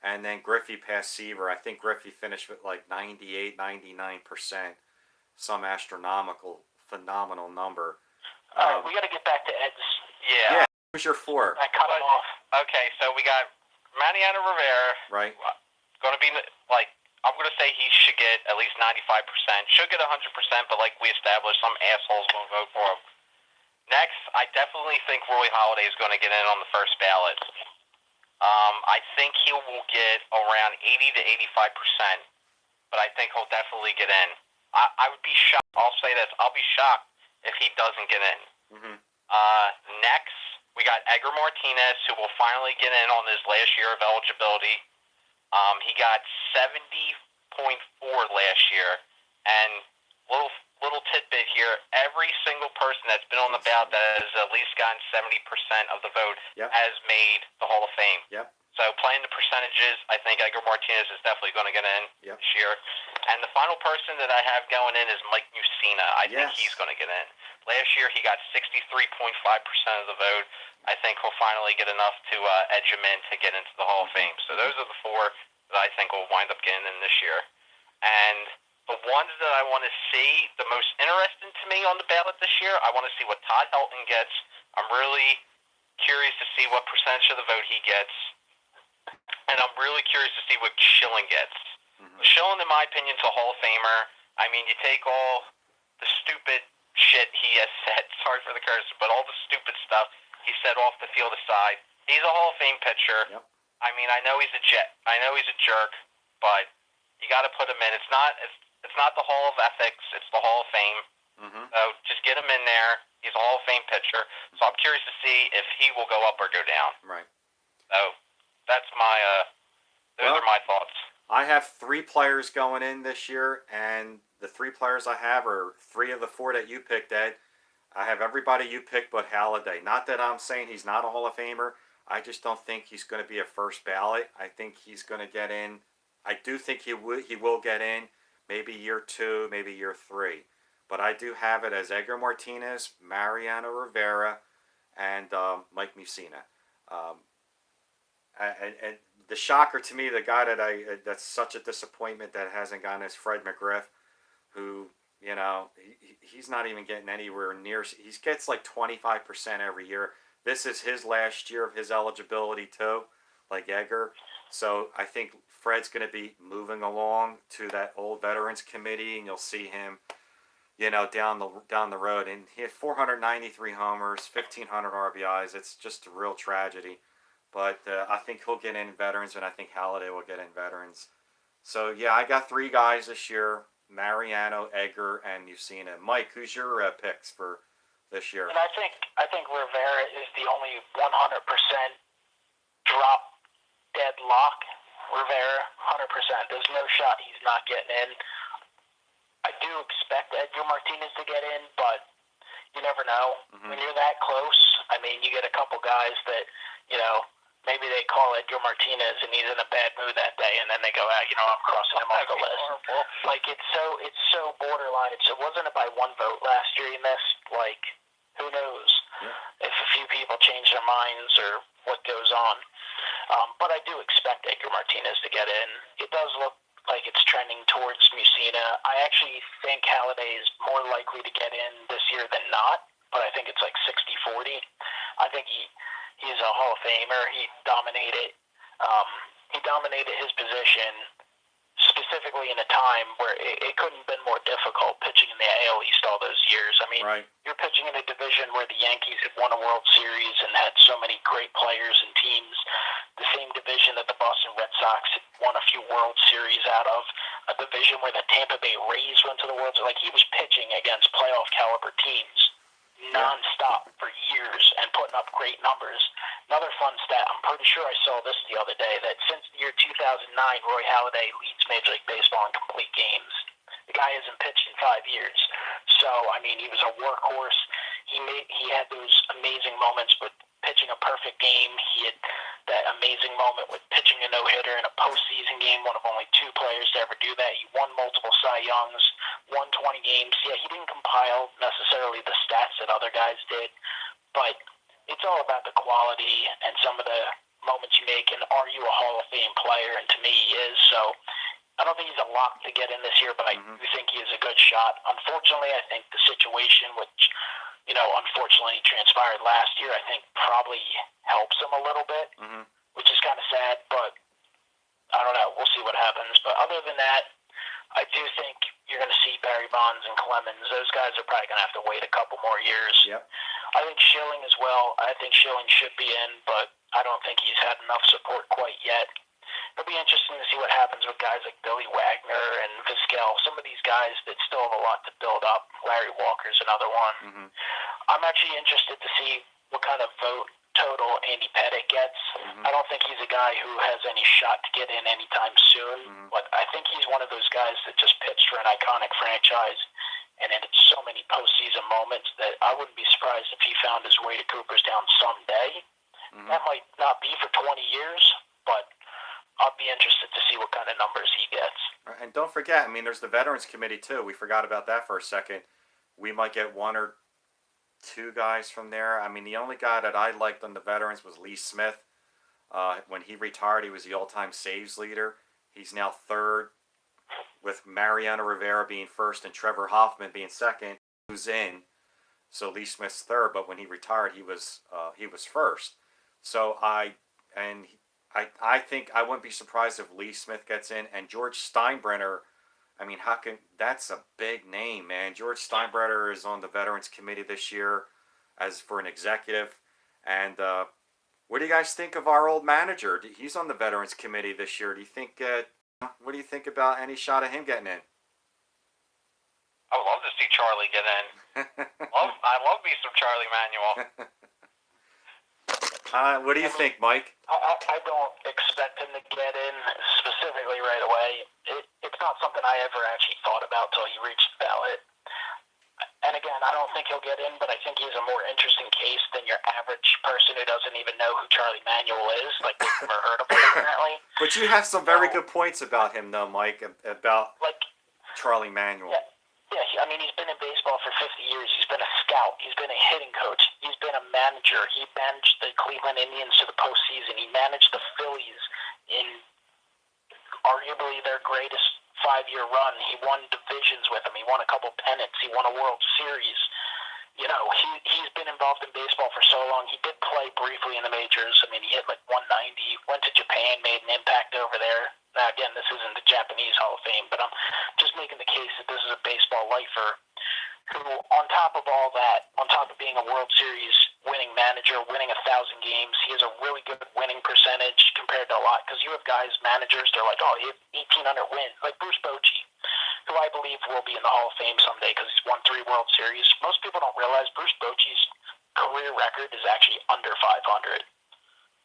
and then Griffey passed Seaver. I think Griffey finished with 98, 99%, some astronomical, phenomenal number. All right, we got to get back to Ed's. Yeah. Who's your 4? I cut him off. Okay, so we got Mariano Rivera. Right. Going to be I'm going to say he should get at least 95%. Should get 100%, but like we established, some assholes won't vote for him. Next, I definitely think Roy Halladay is going to get in on the first ballot. I think he will get around 80 to 85%, but I think he'll definitely get in. I would be shocked. I'll say this. I'll be shocked if he doesn't get in. Mm-hmm. Next, we got Edgar Martinez, who will finally get in on his last year of eligibility. He got 70.4 last year, and little tidbit here: every single person that's been on the ballot that has at least gotten 70% of the vote has made the Hall of Fame. Yep. So playing the percentages, I think Edgar Martinez is definitely going to get in this year. And the final person that I have going in is Mike Mussina. I think he's going to get in. Last year he got 63.5% of the vote. I think he'll finally get enough to edge him in to get into the Hall of Fame. So those are the 4 that I think will wind up getting in this year. And the ones that I want to see the most interesting to me on the ballot this year, I want to see what Todd Helton gets. I'm really curious to see what percentage of the vote he gets. And I'm really curious to see what Schilling gets. Mm-hmm. Schilling, in my opinion, is a Hall of Famer. You take all the stupid shit he has said, sorry for the curse, but all the stupid stuff he said off the field aside, he's a Hall of Fame pitcher. Yep. I know he's a jerk, but you got to put him in. It's not the Hall of Ethics, it's the Hall of Fame. Mm-hmm. So just get him in there. He's a Hall of Fame pitcher. So I'm curious to see if he will go up or go down. Right. So that's my those are my thoughts. I have 3 players going in this year, and the 3 players I have are 3 of the 4 that you picked, Ed. I have everybody you picked but Halladay. Not that I'm saying he's not a Hall of Famer. I just don't think he's going to be a first ballot. I think he's going to get in. I do think he will get in, maybe year 2, maybe year 3. But I do have it as Edgar Martinez, Mariano Rivera, and Mike Mussina. And the shocker to me, the guy that's such a disappointment that hasn't gotten is Fred McGriff, who, you know, he's not even getting anywhere near. He gets like 25% every year. This is his last year of his eligibility too, like Edgar. So I think Fred's going to be moving along to that old veterans committee, and you'll see him, you know, down the road. And he had 493 homers, 1,500 RBIs. It's just a real tragedy. But I think he'll get in veterans, and I think Halladay will get in veterans. So, yeah, I got 3 guys this year, Mariano, Edgar, and Mussina. Mike, who's your picks for this year? And I think Rivera is the only 100% drop dead lock. Rivera, 100%. There's no shot he's not getting in. I do expect Edgar Martinez to get in, but you never know. Mm-hmm. When you're that close, I mean, you get a couple guys that, you know, maybe they call Edgar Martinez and he's in a bad mood that day, and then they go out, you know, I'm crossing him off the list. Horrible. Like, it's so borderline. It wasn't by 1 vote last year he missed. Like, who knows if a few people change their minds or what goes on. But I do expect Edgar Martinez to get in. It does look like it's trending towards Mussina. I actually think Halladay is more likely to get in this year than not, but I think it's like 60-40. I think he's a Hall of Famer. He dominated his position specifically in a time where it couldn't have been more difficult pitching in the AL East all those years. I mean, You're pitching in a division where the Yankees had won a World Series and had so many great players and teams, the same division that the Boston Red Sox had won a few World Series out of, a division where the Tampa Bay Rays went to the World Series. Like, he was pitching against playoff caliber teams nonstop for years and putting up great numbers. Another fun stat, I'm pretty sure I saw this the other day, that since the year 2009, Roy Halladay leads Major League Baseball in complete games. The guy hasn't pitched in 5 years. So, I mean, he was a workhorse. He had those amazing moments with pitching a perfect game. He had that amazing moment with pitching a no-hitter in a postseason game, one of only 2 players to ever do that. He won multiple Cy Youngs, won 20 games. Yeah, he didn't compile necessarily the stats that other guys did, but it's all about the quality and some of the moments you make, and are you a Hall of Fame player? And to me, he is. So I don't think he's a lock to get in this year, but I do think he is a good shot. Unfortunately, I think the situation, which, you know, unfortunately transpired last year, I think probably helps him a little bit, which is kind of sad, but I don't know. We'll see what happens. But other than that, I do think you're going to see Barry Bonds and Clemens. Those guys are probably going to have to wait a couple more years. Yep. I think Schilling as well. I think Schilling should be in, but I don't think he's had enough support quite yet. It'll be interesting to see what happens with guys like Billy Wagner and Vizquel. Some of these guys that still have a lot to build up. Larry Walker's another one. I'm actually interested to see what kind of vote total Andy Pettitte gets. I don't think he's a guy who has any shot to get in anytime soon, but I think he's one of those guys that just pitched for an iconic franchise and in so many postseason moments that I wouldn't be surprised if he found his way to Cooperstown someday. That might not be for 20 years, but I'll be interested to see what kind of numbers he gets. And don't forget, I mean, there's the Veterans Committee, too. We forgot about that for a second. We might get 1 or 2 guys from there. I mean, the only guy that I liked on the Veterans was Lee Smith. When he retired, he was the all-time saves leader. He's now 3rd, with Mariano Rivera being 1st and Trevor Hoffman being 2nd. Who's in? So Lee Smith's 3rd, but when he retired, he was 1st. So I think I wouldn't be surprised if Lee Smith gets in, and George Steinbrenner. I mean, that's a big name, man. George Steinbrenner is on the Veterans Committee this year as for an executive. And what do you guys think of our old manager? He's on the Veterans Committee this year. Do you think? What do you think about any shot of him getting in? I would love to see Charlie get in. I love me some Charlie Manuel. What do you think, Mike? I don't expect him to get in specifically right away. It's not something I ever actually thought about till he reached the ballot. And again, I don't think he'll get in, but I think he's a more interesting case than your average person who doesn't even know who Charlie Manuel is. Like, they've never heard of him, apparently. But you have some very good points about him, though, Mike, about Like, Charlie Manuel. yeah, I mean, he's been in baseball for 50 years. He's been a scout. He's been a hitting coach. He's been a manager. He managed the Cleveland Indians to the postseason. He managed the Phillies in arguably their greatest 5-year run. He won divisions with them. He won a couple pennants. He won a World Series. You know, he's been involved in baseball for so long. He did play briefly in the majors. I mean, he hit like 190, went to Japan, made an impact over there. Now, again, this isn't the Japanese Hall of Fame, but I'm just making the case that this is a baseball lifer who, on top of all that, on top of being a World Series winning manager, winning 1,000 games, he has a really good winning percentage compared to a lot. Because you have guys, managers, they're like, oh, he had 1,800 wins. Like Bruce Bochy, who I believe will be in the Hall of Fame someday because he's won 3 World Series. Most people don't realize Bruce Bochy's career record is actually under 500.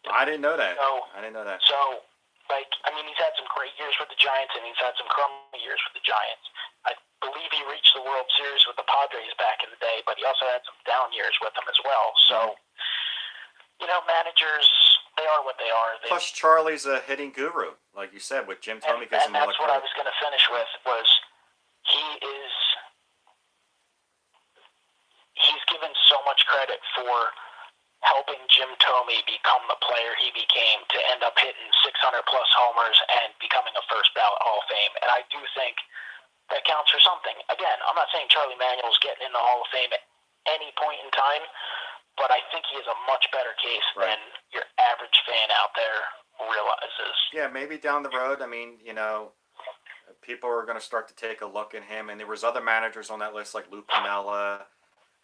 I didn't know that. So, like, I mean, he's had some great years with the Giants, and he's had some crummy years with the Giants. I believe he reached the World Series with the Padres back in the day, but he also had some down years with them as well. So, you know, managers, they are what they are. Plus, Charlie's a hitting guru, like you said, with Jim Thome. And that's what I was going to finish with, was he's given so much credit for helping Jim Thome become the player he became to end up hitting 600-plus homers and becoming a first-ballot Hall of Fame. And I do think that counts for something. Again, I'm not saying Charlie Manuel's getting in the Hall of Fame at any point in time, but I think he is a much better case than your average fan out there realizes. Yeah, maybe down the road. I mean, you know, people are going to start to take a look at him. And there was other managers on that list like Lou Piniella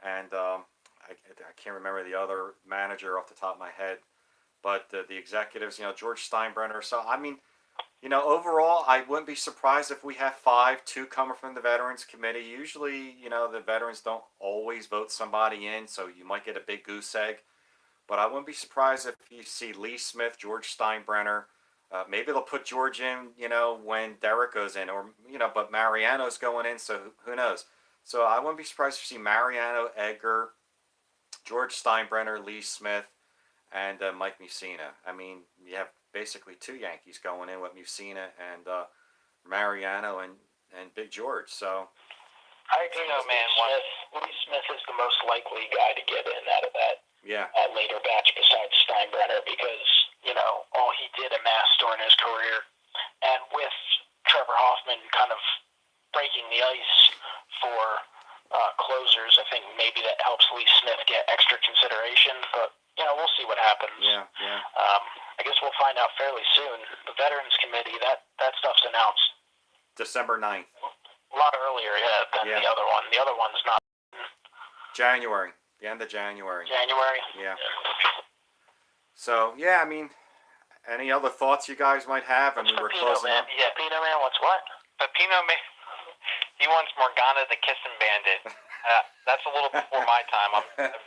and I can't remember the other manager off the top of my head. But the executives, you know, George Steinbrenner. So, I mean, you know, overall, I wouldn't be surprised if we have 5, 2 coming from the Veterans Committee. Usually, you know, the veterans don't always vote somebody in, so you might get a big goose egg. But I wouldn't be surprised if you see Lee Smith, George Steinbrenner. Maybe they'll put George in, you know, when Derek goes in. Or, you know, but Mariano's going in, so who knows. So I wouldn't be surprised to see Mariano, Edgar, George Steinbrenner, Lee Smith, and Mike Mussina. I mean, you have basically 2 Yankees going in with Mussina and Mariano and Big George. So I agree. Lee Smith is the most likely guy to get in out of that later batch besides Steinbrenner because, you know, all he did amass during his career. And with Trevor Hoffman kind of breaking the ice for closers, I think maybe that helps Lee Smith get extra consideration. But, you know, we'll see what happens. Yeah. I guess we'll find out fairly soon. The Veterans Committee, that stuff's announced December 9th. a lot earlier, than the other one. The other one's not. January. The end of January. Yeah. So, yeah, I mean, any other thoughts you guys might have? I mean, we're closing up. Yeah, Pepino Man, what's what? Pepino Man, he wants Morgana the Kissing Bandit. That's a little before my time.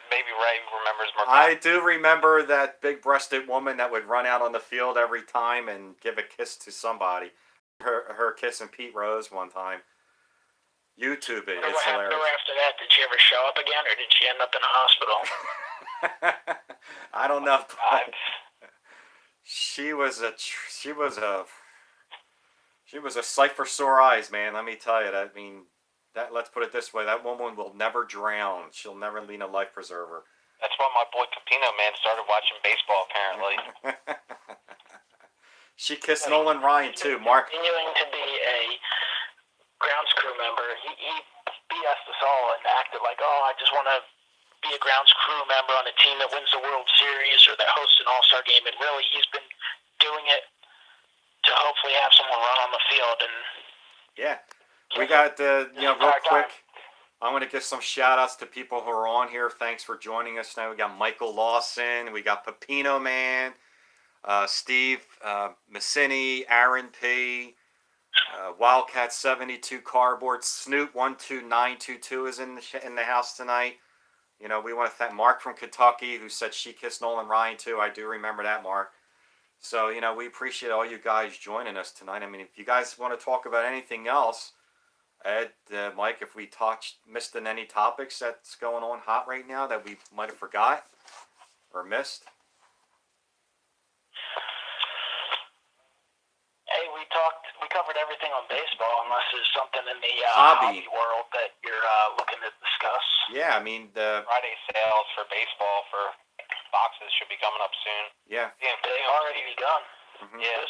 Maybe Ray remembers Morgana. I do remember that big-breasted woman that would run out on the field every time and give a kiss to somebody. Her kissing Pete Rose one time. YouTube it. It's hilarious. After that, did she ever show up again, or did she end up in a hospital? I don't know. She was a sight for sore eyes, man. Let me tell you. I mean, let's put it this way: that woman will never drown. She'll never need a life preserver. That's why my boy Pepino Man started watching baseball. Apparently, she kissed Nolan Ryan too. Mark continuing to be a grounds crew member. He BS'd us all and acted like, oh, I just want to be a grounds crew member on a team that wins the World Series or that hosts an All-Star game. And really, he's been doing it to hopefully have someone run on the field. And yeah, we got real quick. I'm going to give some shout-outs to people who are on here. Thanks for joining us now. We got Michael Lawson. We got Pepino Man, Steve Massini, Aaron P., Wildcat 72 cardboard. Snoop 12922 is in the house tonight. You know, we want to thank Mark from Kentucky, who said she kissed Nolan Ryan too. I do remember that, Mark. So, you know, we appreciate all you guys joining us tonight. I mean, if you guys want to talk about anything else, Ed, Mike, if we missed in any topics that's going on hot right now that we might have forgot or missed. Hey, we covered everything on baseball, unless there's something in the Hobby hobby world that you're looking to discuss. Yeah, I mean, Friday sales for baseball for boxes should be coming up soon. Yeah. They've already begun. Mm-hmm. Yeah.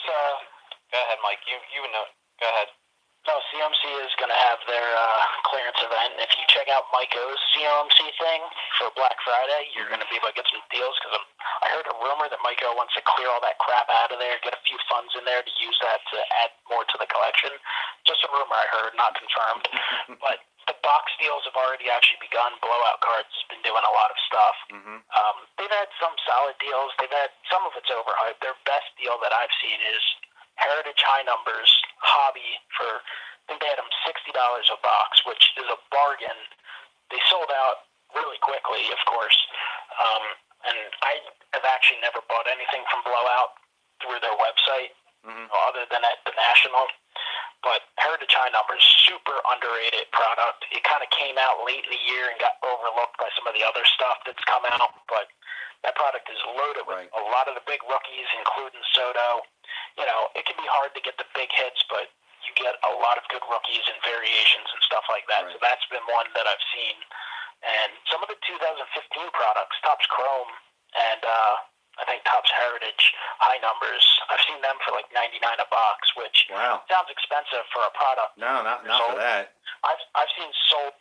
Go ahead, Mike. You would know. Go ahead. No, CMC is going to have their clearance event. If you check out Miko's CMC thing for Black Friday, you're going to be able to get some deals, because I heard a rumor that Maiko wants to clear all that crap out of there, get a few funds in there to use that to add more to the collection. Just a rumor I heard, not confirmed. But the box deals have already actually begun. Blowout Cards has been doing a lot of stuff. Mm-hmm. They've had some solid deals. They've had some of it's overhyped. Their best deal that I've seen is Heritage High Numbers Hobby for, I think they had them $60 a box, which is a bargain. They sold out really quickly, of course. And I have actually never bought anything from Blowout through their website, other than at the National. But Heritage High Numbers, super underrated product. It kind of came out late in the year and got overlooked by some of the other stuff that's come out. But that product is loaded with a lot of the big rookies, including Soto. You know, it can be hard to get the big hits, but you get a lot of good rookies and variations and stuff like that. So that's been one that I've seen. And some of the 2015 products, Topps Chrome and I think Topps Heritage High Numbers, I've seen them for like $99 a box, which sounds expensive for a product. No, not for that. I've seen sold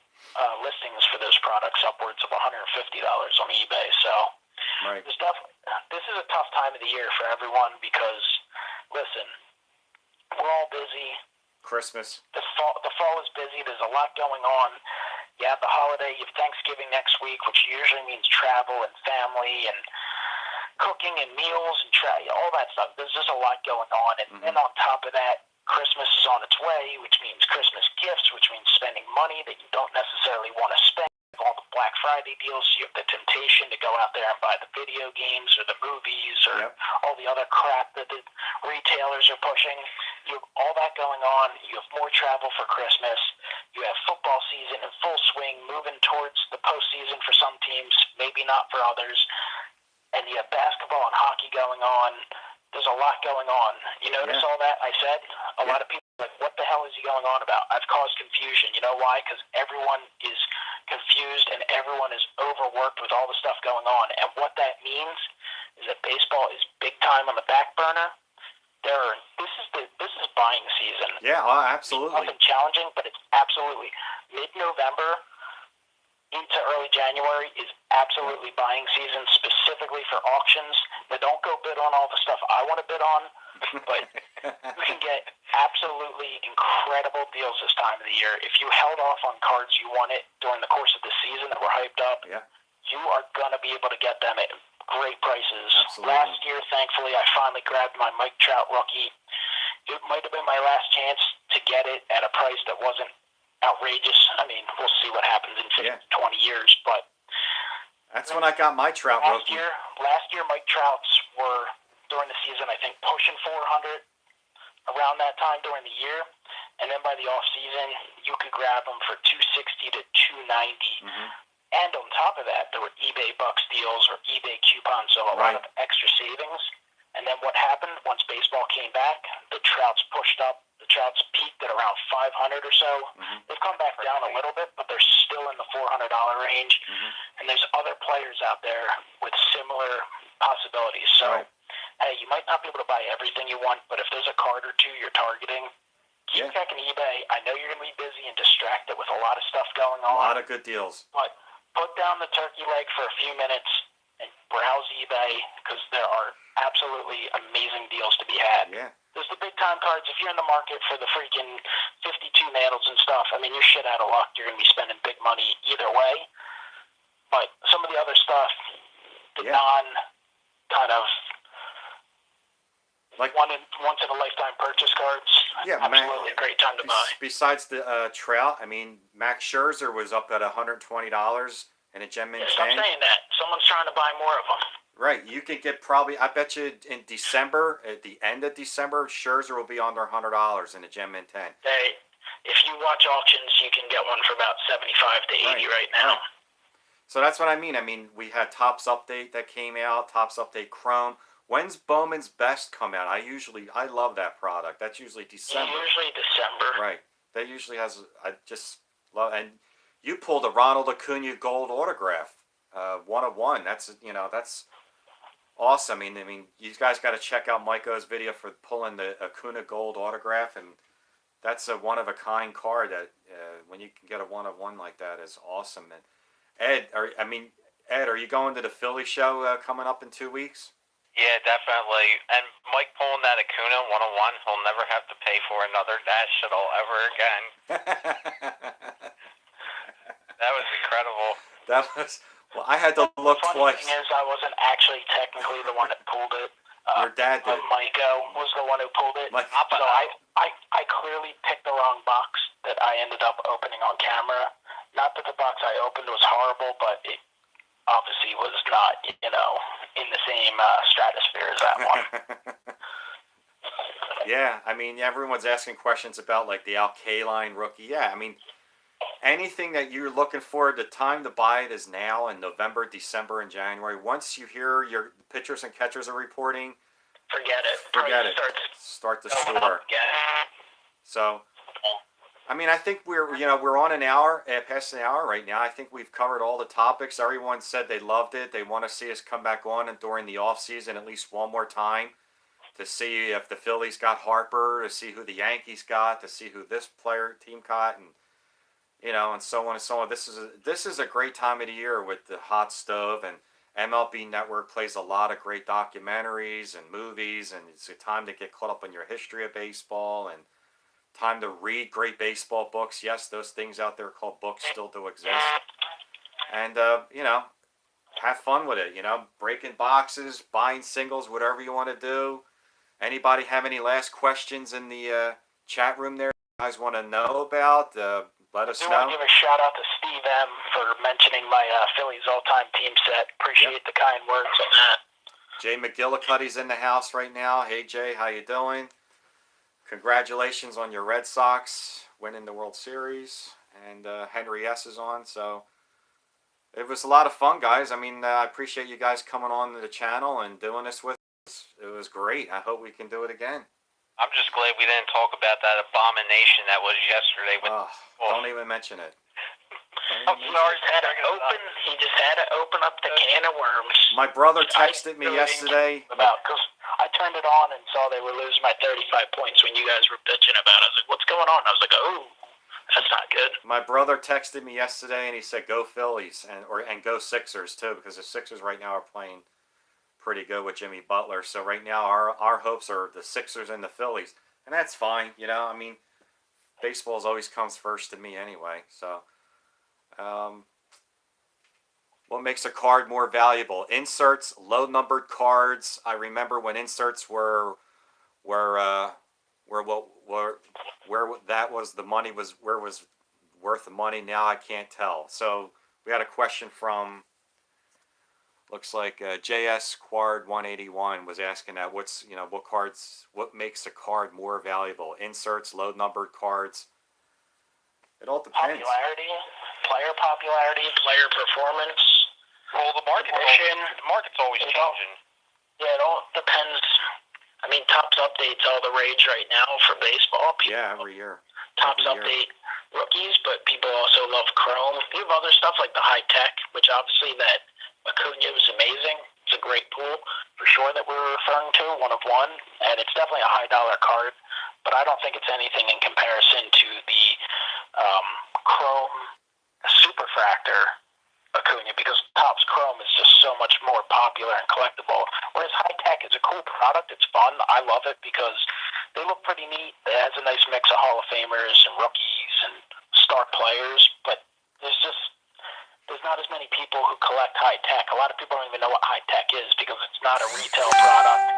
listings for those products upwards of $150 on eBay. So there's definitely, this is a tough time of the year for everyone, because listen, we're all busy. Christmas. The fall is busy. There's a lot going on. You have the holiday. You have Thanksgiving next week, which usually means travel and family and cooking and meals and all that stuff. There's just a lot going on. And then on top of that, Christmas is on its way, which means Christmas gifts, which means spending money that you don't necessarily want to spend. All the Black Friday deals, you have the temptation to go out there and buy the video games or the movies or all the other crap that the retailers are pushing. You have all that going on. You have more travel for Christmas. You have football season in full swing, moving towards the postseason for some teams, maybe not for others. And you have basketball and hockey going on. There's a lot going on. You notice all that I said? A lot of people are like, what the hell is he going on about? I've caused confusion. You know why? Because everyone is confused and everyone is overworked with all the stuff going on. And what that means is that baseball is big time on the back burner. This is buying season. Yeah, absolutely. It's nothing challenging, but it's absolutely mid-November into early January is absolutely buying season, specifically for auctions. Now, don't go bid on all the stuff I want to bid on, but you can get absolutely incredible deals this time of the year. If you held off on cards you wanted during the course of the season that were hyped up, you are going to be able to get them at great prices. Absolutely. Last year, thankfully, I finally grabbed my Mike Trout rookie. It might have been my last chance to get it at a price that wasn't outrageous. I mean, we'll see what happens in 20 years, but that's when I got my Trout rookie. Last year, Mike Trouts were, during the season, I think, pushing 400 around that time during the year, and then by the off season, you could grab them for 260 to 290. And on top of that, there were eBay Bucks deals or eBay coupons, so a lot of extra savings. And then what happened once baseball came back? The Trouts pushed up. The Trouts peaked at around 500 or so. They've come back down a little bit, but they're still in the $400 range. And there's other players out there with similar possibilities. So, hey, you might not be able to buy everything you want, but if there's a card or two you're targeting, keep checking eBay. I know you're going to be busy and distracted with a lot of stuff going on. A lot of good deals. But put down the turkey leg for a few minutes and browse eBay, because there are absolutely amazing deals to be had. There's the big time cards. If you're in the market for the freaking 52 mantle and stuff, I mean, you're shit out of luck. You're going to be spending big money either way. But some of the other stuff, the non kind of Like once in a lifetime purchase cards. Yeah, absolutely a great time to buy. Besides the Trout, I mean, Max Scherzer was up at $120 in a Gem Mint Stop 10. saying that. Someone's trying to buy more of them. Right, you could get probably. I bet you in December, at the end of December, Scherzer will be under $100 in a Gem Mint 10. Hey, if you watch auctions, you can get one for about 75 to 80 right now. Right. So that's what I mean. I mean, we had Topps Update that came out, Topps Update Chrome. When's Bowman's Best come out? I love that product. That's usually December. Usually December. Right. That usually has. I just love. And you pulled a Ronald Acuna Gold autograph, 1/1. That's awesome. I mean, you guys got to check out Mikeo's video for pulling the Acuna Gold autograph, and that's a one of a kind card. That when you can get a 1/1 like that is awesome. And Ed, are you going to the Philly show coming up in 2 weeks? Yeah, definitely. And Mike pulling that Acuna 1/1, he'll never have to pay for another dash shuttle ever again. That was incredible. Well, I had to look twice. The thing is, I wasn't actually technically the one that pulled it. Your dad did. Maikel was the one who pulled it. So I clearly picked the wrong box that I ended up opening on camera. Not that the box I opened was horrible, but it obviously was not, in the same stratosphere as that one. Yeah, I mean, everyone's asking questions about, like, the Al Kaline rookie. Yeah, I mean, anything that you're looking for, the time to buy it is now in November, December, and January. Once you hear your pitchers and catchers are reporting, forget it. Start the store. So, I mean, I think we're on an hour, past an hour right now. I think we've covered all the topics. Everyone said they loved it. They want to see us come back on and during the offseason at least one more time to see if the Phillies got Harper, to see who the Yankees got, to see who this team got, and and so on and so on. This is a great time of the year with the hot stove, and MLB Network plays a lot of great documentaries and movies, and it's a time to get caught up in your history of baseball and time to read great baseball books. Yes, those things out there called books still do exist. And, have fun with it, breaking boxes, buying singles, whatever you want to do. Anybody have any last questions in the chat room there you guys want to know about? Let us know. I want to give a shout out to Steve M for mentioning my Phillies all-time team set. Appreciate the kind words on that. Jay McGillicuddy's in the house right now. Hey, Jay, how you doing? Congratulations on your Red Sox winning the World Series. And Henry S. is on. So it was a lot of fun, guys. I mean, I appreciate you guys coming on to the channel and doing this with us. It was great. I hope we can do it again. I'm just glad we didn't talk about that abomination that was yesterday. Don't even mention it. He just had to open up the can of worms. My brother texted me yesterday. Because I turned it on and saw they were losing by 35 points when you guys were bitching about it. I was like, what's going on? I was like, oh, that's not good. My brother texted me yesterday and he said, go Phillies and go Sixers too, because the Sixers right now are playing pretty good with Jimmy Butler. So right now our hopes are the Sixers and the Phillies. And that's fine, I mean, baseball always comes first to me anyway. So what makes a card more valuable? Inserts, low numbered cards. I remember when inserts were that was the money was worth the money. Now I can't tell. So we had a question from looks like JS Quard 181 was asking that what makes a card more valuable? Inserts, low numbered cards. It all depends. Player popularity, player performance. Well, the market's always changing. Yeah, it all depends. I mean, Topps updates all the rage right now for baseball. Every year. Topps update rookies, but people also love Chrome. We have other stuff like the high tech, which obviously that Acuna was amazing. It's a great pool for sure that we're referring to, 1/1, and it's definitely a high dollar card. But I don't think it's anything in comparison to the Chrome Superfractor Acuna, because Topps Chrome is just so much more popular and collectible. Whereas High Tech is a cool product. It's fun. I love it because they look pretty neat. It has a nice mix of Hall of Famers and rookies and star players, but there's not as many people who collect high tech. A lot of people don't even know what high tech is because it's not a retail product,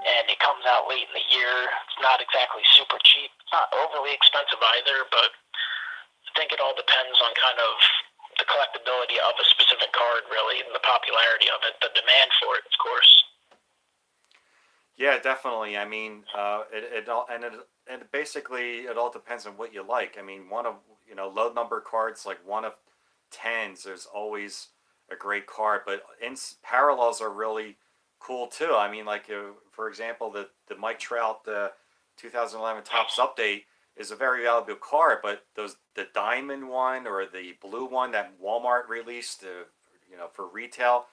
and it comes out late in the year. It's not exactly super cheap. It's not overly expensive either, but I think it all depends on kind of the collectability of a specific card, really, and the popularity of it, the demand for it, of course. Yeah, definitely. I mean, it basically it all depends on what you like. I mean, low number cards like 1 of 10s. There's always a great card, but parallels are really cool too. I mean, like for example, the Mike Trout 2011 Topps Update is a very valuable card, but the diamond one or the blue one that Walmart released, for retail,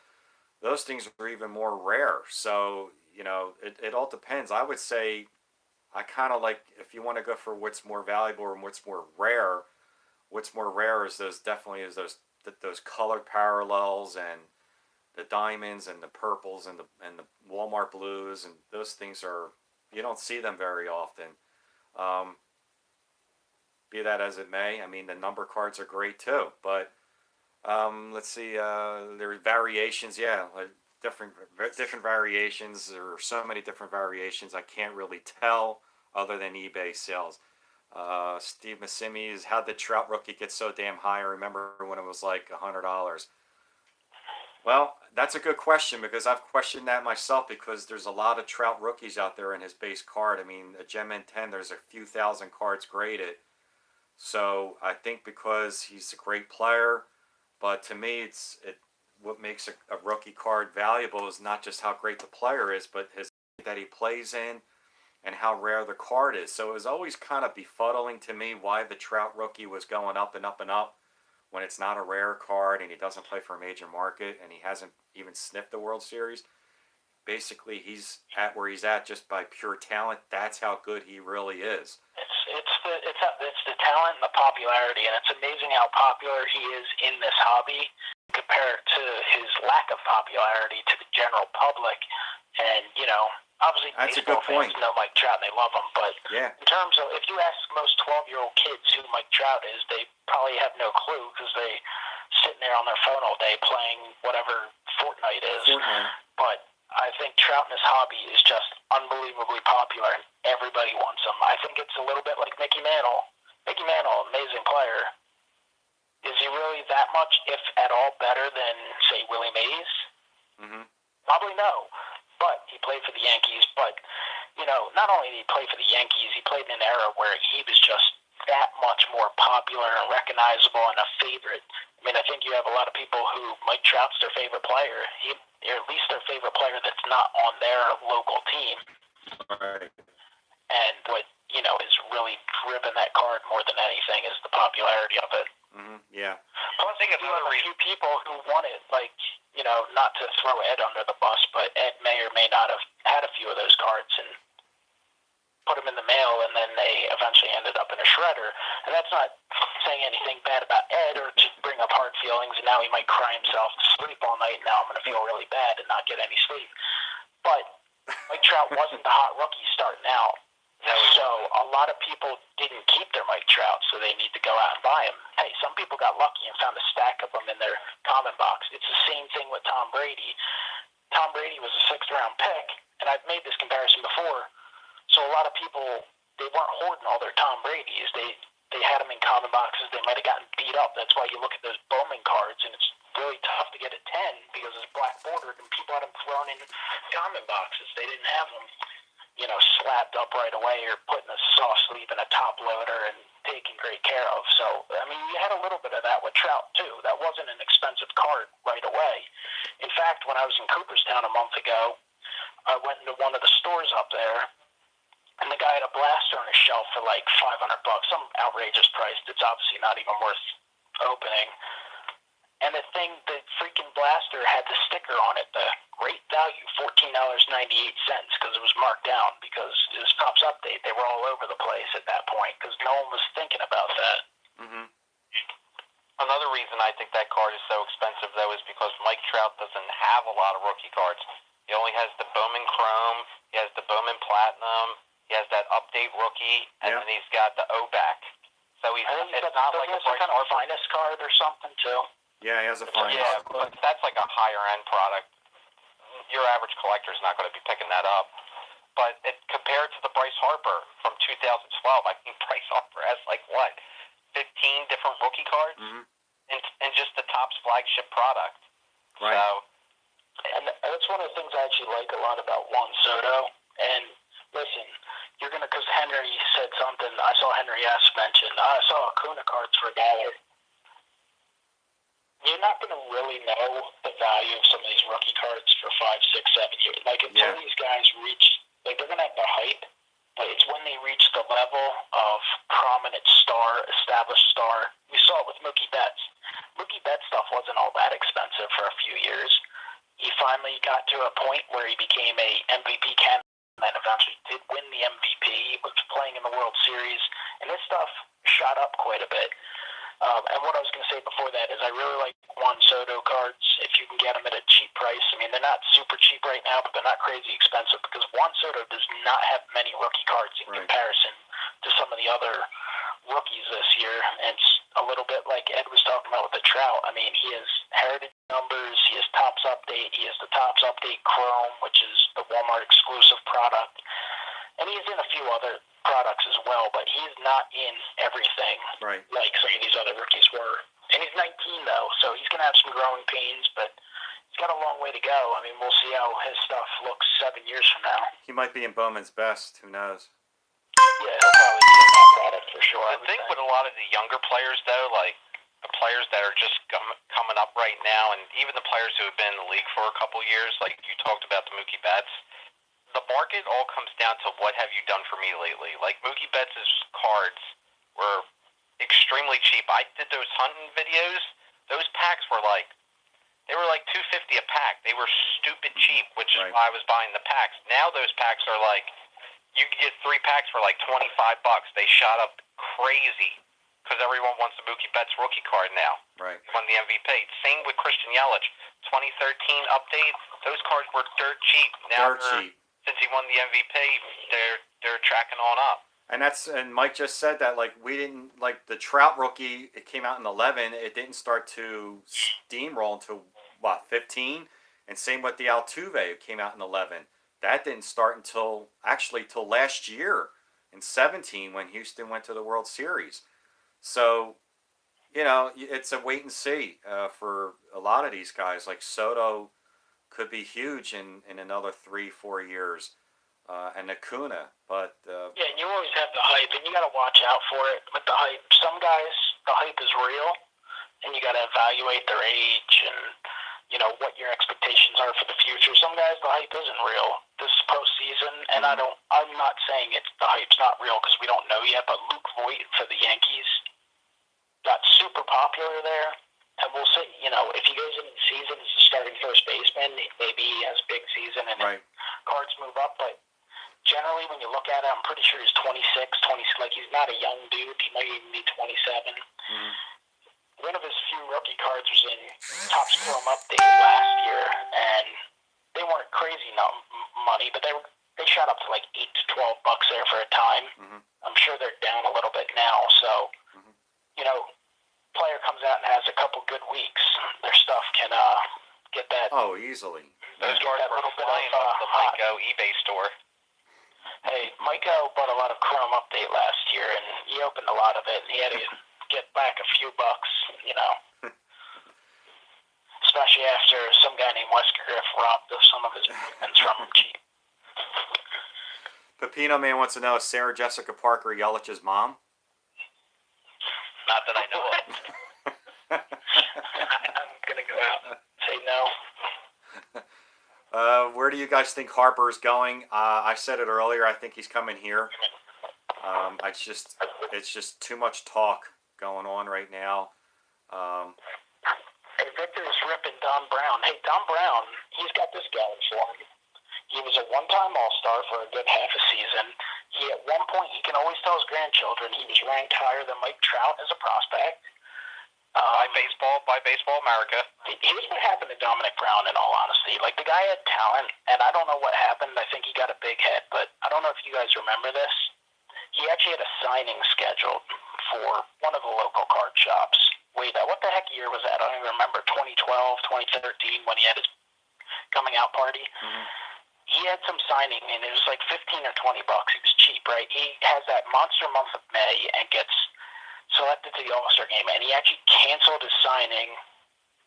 those things are even more rare. So it all depends. I would say I kind of like, if you want to go for what's more valuable and what's more rare. What's more rare is those colored parallels and the diamonds and the purples and the Walmart blues, and those things you don't see them very often. Be that as it may, I mean the number cards are great too, but let's see, there are variations, like different variations. There are so many different variations. I can't really tell other than eBay sales. Steve Massimi's, how'd the Trout rookie get so damn high? I remember when it was like $100. Well, that's a good question because I've questioned that myself, because there's a lot of Trout rookies out there in his base card. I mean, a Gem N10, there's a few thousand cards graded. So I think because he's a great player, but to me, what makes a rookie card valuable is not just how great the player is, but his that he plays in and how rare the card is. So it was always kind of befuddling to me why the Trout rookie was going up and up and up when it's not a rare card and he doesn't play for a major market and he hasn't even sniffed the World Series. Basically, he's at where he's at just by pure talent. That's how good he really is. It's the talent and the popularity, and it's amazing how popular he is in this hobby compared to his lack of popularity to the general public. And obviously, that's baseball a good point. fans know Mike Trout and they love him, but in terms of, if you ask most 12-year-old kids who Mike Trout is, they probably have no clue because they sitting there on their phone all day playing whatever Fortnite is. But I think Trout in his hobby is just unbelievably popular, and everybody wants him. I think it's a little bit like Mickey Mantle. Mickey Mantle, amazing player. Is he really that much, if at all, better than, say, Willie Mays? Mm-hmm. Probably no. But he played for the Yankees. But, not only did he play for the Yankees, he played in an era where he was just that much more popular and recognizable and a favorite. I mean, I think you have a lot of people who Mike Trout's their favorite player, or at least their favorite player that's not on their local team. Right. And what, is really driven that card more than anything is the popularity of it. Mm-hmm. Yeah. Plus, I think you have a few people who want it, like, not to throw Ed under the bus, but Ed may or may not have had a few of those cards and put them in the mail, and then they eventually ended up in a shredder. And that's not saying anything bad about Ed or to bring up hard feelings, and now he might cry himself to sleep all night, and now I'm going to feel really bad and not get any sleep. But Mike Trout wasn't the hot rookie starting out. So a lot of people didn't keep their Mike Trout, so they need to go out and buy him. Hey, some people got lucky and found a stack of them in their common box. It's the same thing with Tom Brady. Tom Brady was a 6th-round pick, and I've made this comparison before. So a lot of people, they weren't hoarding all their Tom Bradys. They had them in common boxes. They might have gotten beat up. That's why you look at those Bowman cards, and it's really tough to get a 10 because it's black bordered, and people had them thrown in common boxes. They didn't have them, slapped up right away or put in a soft sleeve and a top loader and taken great care of. So, I mean, you had a little bit of that with Trout, too. That wasn't an expensive card right away. In fact, when I was in Cooperstown a month ago, I went into one of the stores up there, and the guy had a blaster on his shelf for like $500, some outrageous price that's obviously not even worth opening. And the freaking blaster had the sticker on it, the great value, $14.98, because it was marked down because it was Topps Update. They were all over the place at that point because no one was thinking about that. Mm-hmm. Another reason I think that card is so expensive, though, is because Mike Trout doesn't have a lot of rookie cards. He only has the Bowman Chrome, he has the Bowman Platinum, he has that Update Rookie, and then he's got the O-Back. So it's not like a Bryce Harper finest card or something, too. Yeah, he has a fine. Yeah, but that's like a higher end product. Your average collector is not going to be picking that up. But compared to the Bryce Harper from 2012, I think Bryce Harper has 15 different rookie cards, and just the Topps flagship product. Right. So, and that's one of the things I actually like a lot about Juan Soto. And listen, because Henry said something. I saw Henry S. mention. I saw Acuna cards for $1. You're not going to really know the value of some of these rookie cards for 5, 6, 7 years. Until these guys reach, they're going to have the hype, but it's when they reach the level of prominent star, established star. We saw it with Mookie Betts. Mookie Betts stuff wasn't all that expensive for a few years. He finally got to a point where he became a MVP candidate and eventually did win the MVP. He was playing in the World Series, and his stuff shot up quite a bit. And what I was going to say before that is I really like Juan Soto cards if you can get them at a cheap price. I mean, they're not super cheap right now, but they're not crazy expensive because Juan Soto does not have many rookie cards in comparison to some of the other rookies this year. And it's a little bit like Ed was talking about with the Trout. I mean, he has heritage numbers, he has Topps Update, he has the Topps Update Chrome, which is the Walmart exclusive product. And he's in a few other products as well, but he's not in everything like some of these other rookies were. And he's 19, though, so he's going to have some growing pains, but he's got a long way to go. I mean, we'll see how his stuff looks 7 years from now. He might be in Bowman's best. Who knows? Yeah, he'll probably be in that product for sure. I think with a lot of the younger players, though, like the players that are just coming up right now, and even the players who have been in the league for a couple of years, like you talked about the Mookie Betts, the market all comes down to what have you done for me lately. Like Mookie Betts' cards were extremely cheap. I did those hunting videos. Those packs were they were $2.50 a pack. They were stupid cheap, which is why I was buying the packs. Now those packs are you can get 3 packs for $25. They shot up crazy because everyone wants the Mookie Betts rookie card now. Right. He won the MVP. Same with Christian Yelich. 2013 update. Those cards were dirt cheap. Now cheap. Since he won the MVP, they're tracking on up. And Mike just said that we didn't the Trout rookie. It came out in 11. It didn't start to steamroll until 15. And same with the Altuve. It came out in 11. That didn't start until last year in 17 when Houston went to the World Series. So, it's a wait and see for a lot of these guys. Like Soto could be huge in another 3-4 years, and Acuna. But yeah, and you always have the hype, and you got to watch out for it with the hype. Some guys, the hype is real, and you got to evaluate their age and what your expectations are for the future. Some guys, the hype isn't real. This postseason, and I'm not saying the hype's not real because we don't know yet. But Luke Voit for the Yankees got super popular there. And we'll see, if he goes into the season as a starting first baseman, maybe he has a big season and cards move up. But generally, when you look at it, I'm pretty sure he's 26. He's not a young dude. He might even be 27. One of his few rookie cards was in Topps Chrome Update last year, and they weren't crazy money, but they shot up to $8 to $12 there for a time. I'm sure they're down a little bit now. So, player comes out and has a couple good weeks, their stuff can get that. Oh, easily. Those cards were flying off the Mikeo eBay store. Hey, Maiko bought a lot of Chrome Update last year, and he opened a lot of it, and he had to get back a few bucks, especially after some guy named Weskergriff robbed some of his movements from him cheap. Pepino Man wants to know, is Sarah Jessica Parker Yelich's mom? Not that I know of. I'm going to go out and say no. Where do you guys think Harper's going? I said it earlier. I think he's coming here. It's just too much talk going on right now. Hey, Victor's ripping Don Brown. Hey, Don Brown, he's got this going for him. He was a one-time All-Star for a good half a season. He, at one point, he can always tell his grandchildren he was ranked higher than Mike Trout as a prospect. By Baseball America. Here's what happened to Dominic Brown, in all honesty. The guy had talent, and I don't know what happened. I think he got a big head, but I don't know if you guys remember this. He actually had a signing scheduled for one of the local card shops, wait, what the heck year was that? I don't even remember. 2012, 2013, when he had his coming out party. Mm-hmm. He had some signing, and it was like $15 or $20. He was cheap, right? He has that monster month of May and gets selected to the All-Star game, and he actually canceled his signing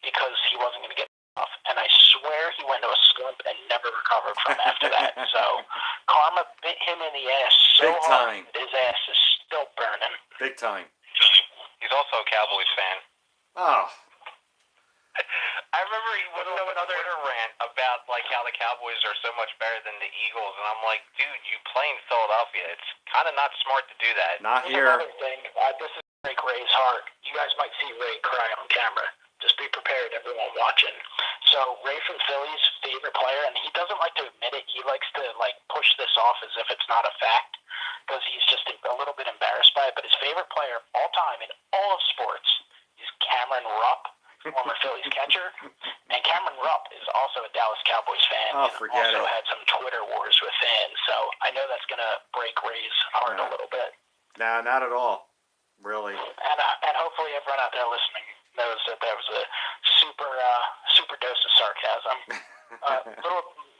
because he wasn't going to get enough. And I swear he went to a slump and never recovered from after that. So karma bit him in the ass so Big hard time. that his ass is still burning. Big time. He's also a Cowboys fan. Oh. I remember he went on another Twitter rant about like how the Cowboys are so much better than the Eagles, and I'm like, dude, you play in Philadelphia. It's kind of not smart to do that. Not Here's here. another thing. This is break Ray's heart. You guys might see Ray cry on camera. Just be prepared, everyone watching. So Ray from Philly's favorite player, and he doesn't like to admit it. He likes to like push this off as if it's not a fact because he's just a little bit embarrassed by it. But his favorite player of all time in all of sports is Cameron Rupp, former Phillies catcher, and Cameron Rupp is also a Dallas Cowboys fan. Oh, and forget also it. had some Twitter wars with fans, so I know that's going to break Ray's heart a little bit. No, not at all. Really. And hopefully everyone out there listening knows that that was a super dose of sarcasm.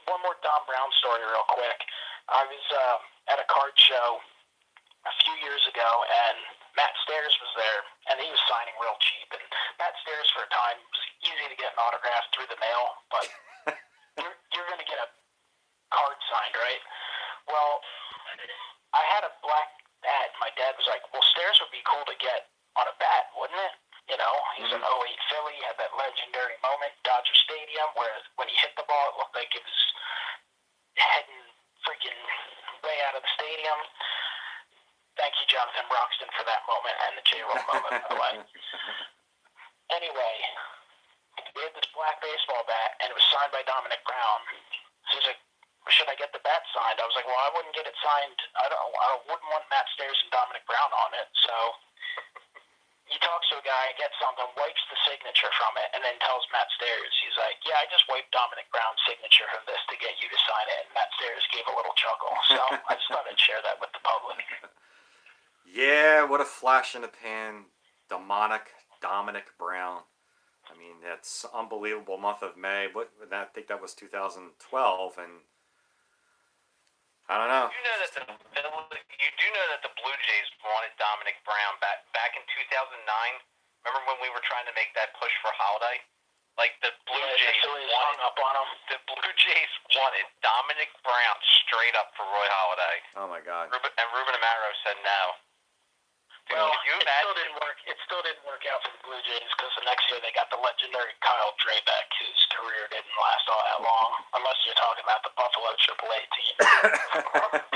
One more Don Brown story real quick. I was at a card show a few years ago, and Matt Stairs was there, and he was signing real cheap. And Matt Stairs, for a time, was easy to get an autograph through the mail, but you're going to get a card signed, right? Well, I had a black bat. My dad was like, well, Stairs would be cool to get on a bat, wouldn't it? You know, he's an 08 Philly, had that legendary moment, Dodger Stadium, where when he hit the ball, it looked like it was heading freaking way out of the stadium. Thank you, Jonathan Broxton, for that moment, and the J-Roll moment, by the way. Anyway, we had this black baseball bat, and it was signed by Dominic Brown. So he's like, should I get the bat signed? I was like, well, I wouldn't get it signed. I wouldn't want Matt Stairs and Dominic Brown on it. So he talks to a guy, gets something, wipes the signature from it, and then tells Matt Stairs, he's like, yeah, I just wiped Dominic Brown's signature from this to get you to sign it. And Matt Stairs gave a little chuckle. So I just thought I'd share that with the public. Yeah, what a flash in the pan. Dominic Brown. I mean, that's unbelievable month of May. I think that was 2012, and I don't know. You do know that the Blue Jays wanted Dominic Brown back in 2009. Remember when we were trying to make that push for Holiday? Like the Blue Jays hung up on him. The Blue Jays wanted Dominic Brown straight up for Roy Holiday. Oh my God. And Ruben Amaro said no. Dude, Well, can you it imagine? still didn't work out for the Blue Jays because the next year they got the legendary Kyle Drabek, whose career didn't last all that long, unless you're talking about the Buffalo AAA team.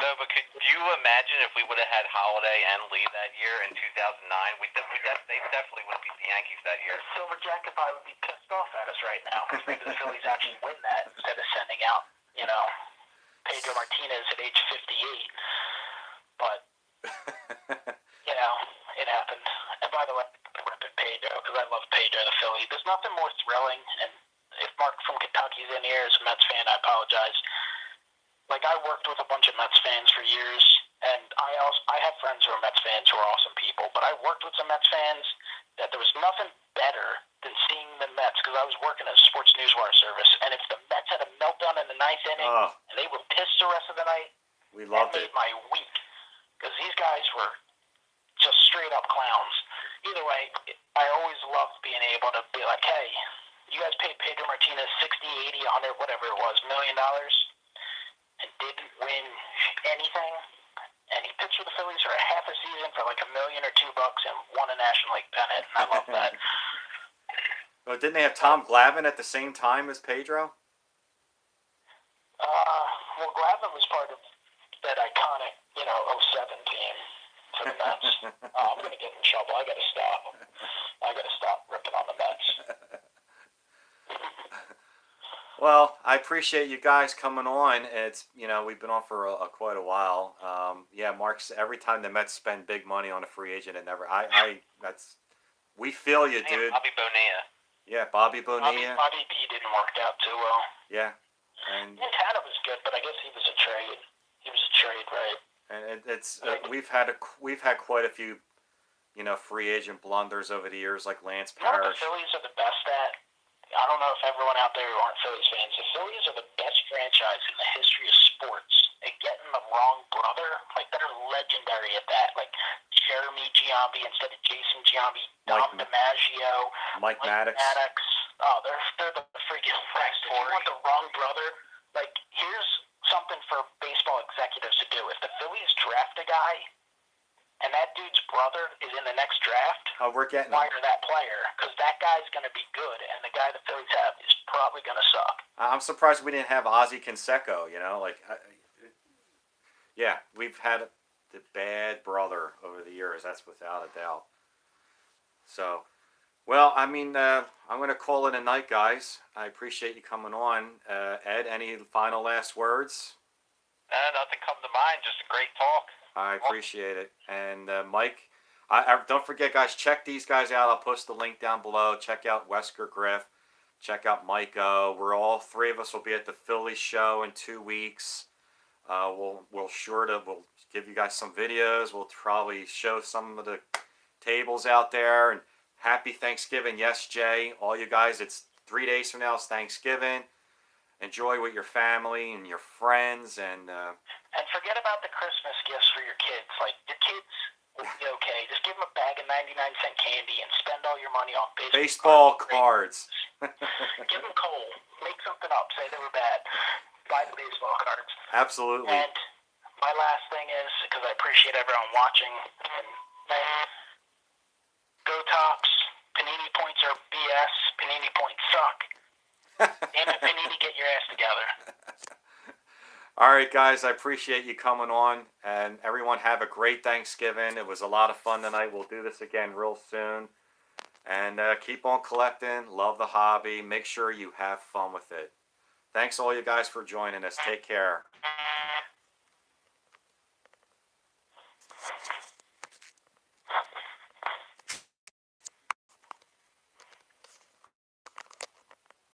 No, but could you imagine if we would have had Holiday and Lee that year in 2009? They definitely would have beat the Yankees that year. Silver Jacket probably would be pissed off at us right now because maybe the Phillies actually win that instead of sending out, Pedro Martinez at age 58. But it happened. And by the way, rip it Pedro, because I love Pedro the Philly. There's nothing more thrilling, and if Mark from Kentucky's in here as a Mets fan, I apologize. Like, I worked with a bunch of Mets fans for years, and I have friends who are Mets fans who are awesome people, but I worked with some Mets fans that there was nothing better than seeing the Mets, because I was working at a sports newswire service, and if the Mets had a meltdown in the ninth inning, and they were pissed the rest of the night, we loved that it. made my week, because these guys were just straight up clowns. Either way, I always loved being able to be like, hey, you guys paid Pedro Martinez 60, 80, 100, whatever it was, $1 million, and didn't win anything. And he pitched for the Phillies for a half a season for like $1 million or $2 and won a National League pennant. And I love that. Well, didn't they have Tom Glavine at the same time as Pedro? Well, Glavine was part of that iconic, 07 team for the Mets. I'm going to get in trouble. I got to stop ripping on the Mets. Well, I appreciate you guys coming on. It's we've been on for quite a while. Mark's every time the Mets spend big money on a free agent, it never. We feel you, dude. Bobby Bonilla. Yeah, Bobby Bonilla. Bobby B didn't work out too well. Yeah, and Montana was good, but I guess he was a trade. He was a trade, right? And we've had quite a few free agent blunders over the years like Lance You know what Parrish. the Phillies are the best at? I don't know if everyone out there who aren't Phillies fans, the Phillies are the best franchise in the history of sports at getting the wrong brother. Like, they're legendary at that. Like, Jeremy Giambi instead of Jason Giambi, Dom DiMaggio, Mike Maddox. Oh, they're the freaking best. If you want the wrong brother, like, here's something for baseball executives to do. If the Phillies draft a guy, and that dude's brother is in the next draft, We're getting fire that player, because that guy's going to be good, and the guy the Phillies have is probably going to suck. I'm surprised we didn't have Ozzie Canseco, yeah, we've had the bad brother over the years, that's without a doubt. So, well, I'm going to call it a night, guys. I appreciate you coming on. Ed, any final last words? Nothing come to mind, just a great talk. I appreciate it. And Mike, don't forget, guys, check these guys out. I'll post the link down below. Check out Weskergriff. Check out Maiko. We're all three of us will be at the Phillies show in 2 weeks. We'll give you guys some videos. We'll probably show some of the tables out there. And happy Thanksgiving. Yes, Jay. All you guys, it's 3 days from now. It's Thanksgiving. Enjoy with your family and your friends, and forget about the Christmas gifts for your kids. Like, your kids will be okay. Just give them a bag of 99-cent candy and spend all your money on baseball cards. Give them coal. Make something up. Say they were bad. Buy the baseball cards. Absolutely. And my last thing is, because I appreciate everyone watching, and go Tops. Panini points are BS. Panini points suck. Damn it, Panini, get your ass together. All right, guys, I appreciate you coming on, and everyone have a great Thanksgiving. It was a lot of fun tonight. We'll do this again real soon. And keep on collecting. Love the hobby. Make sure you have fun with it. Thanks all you guys for joining us. Take care.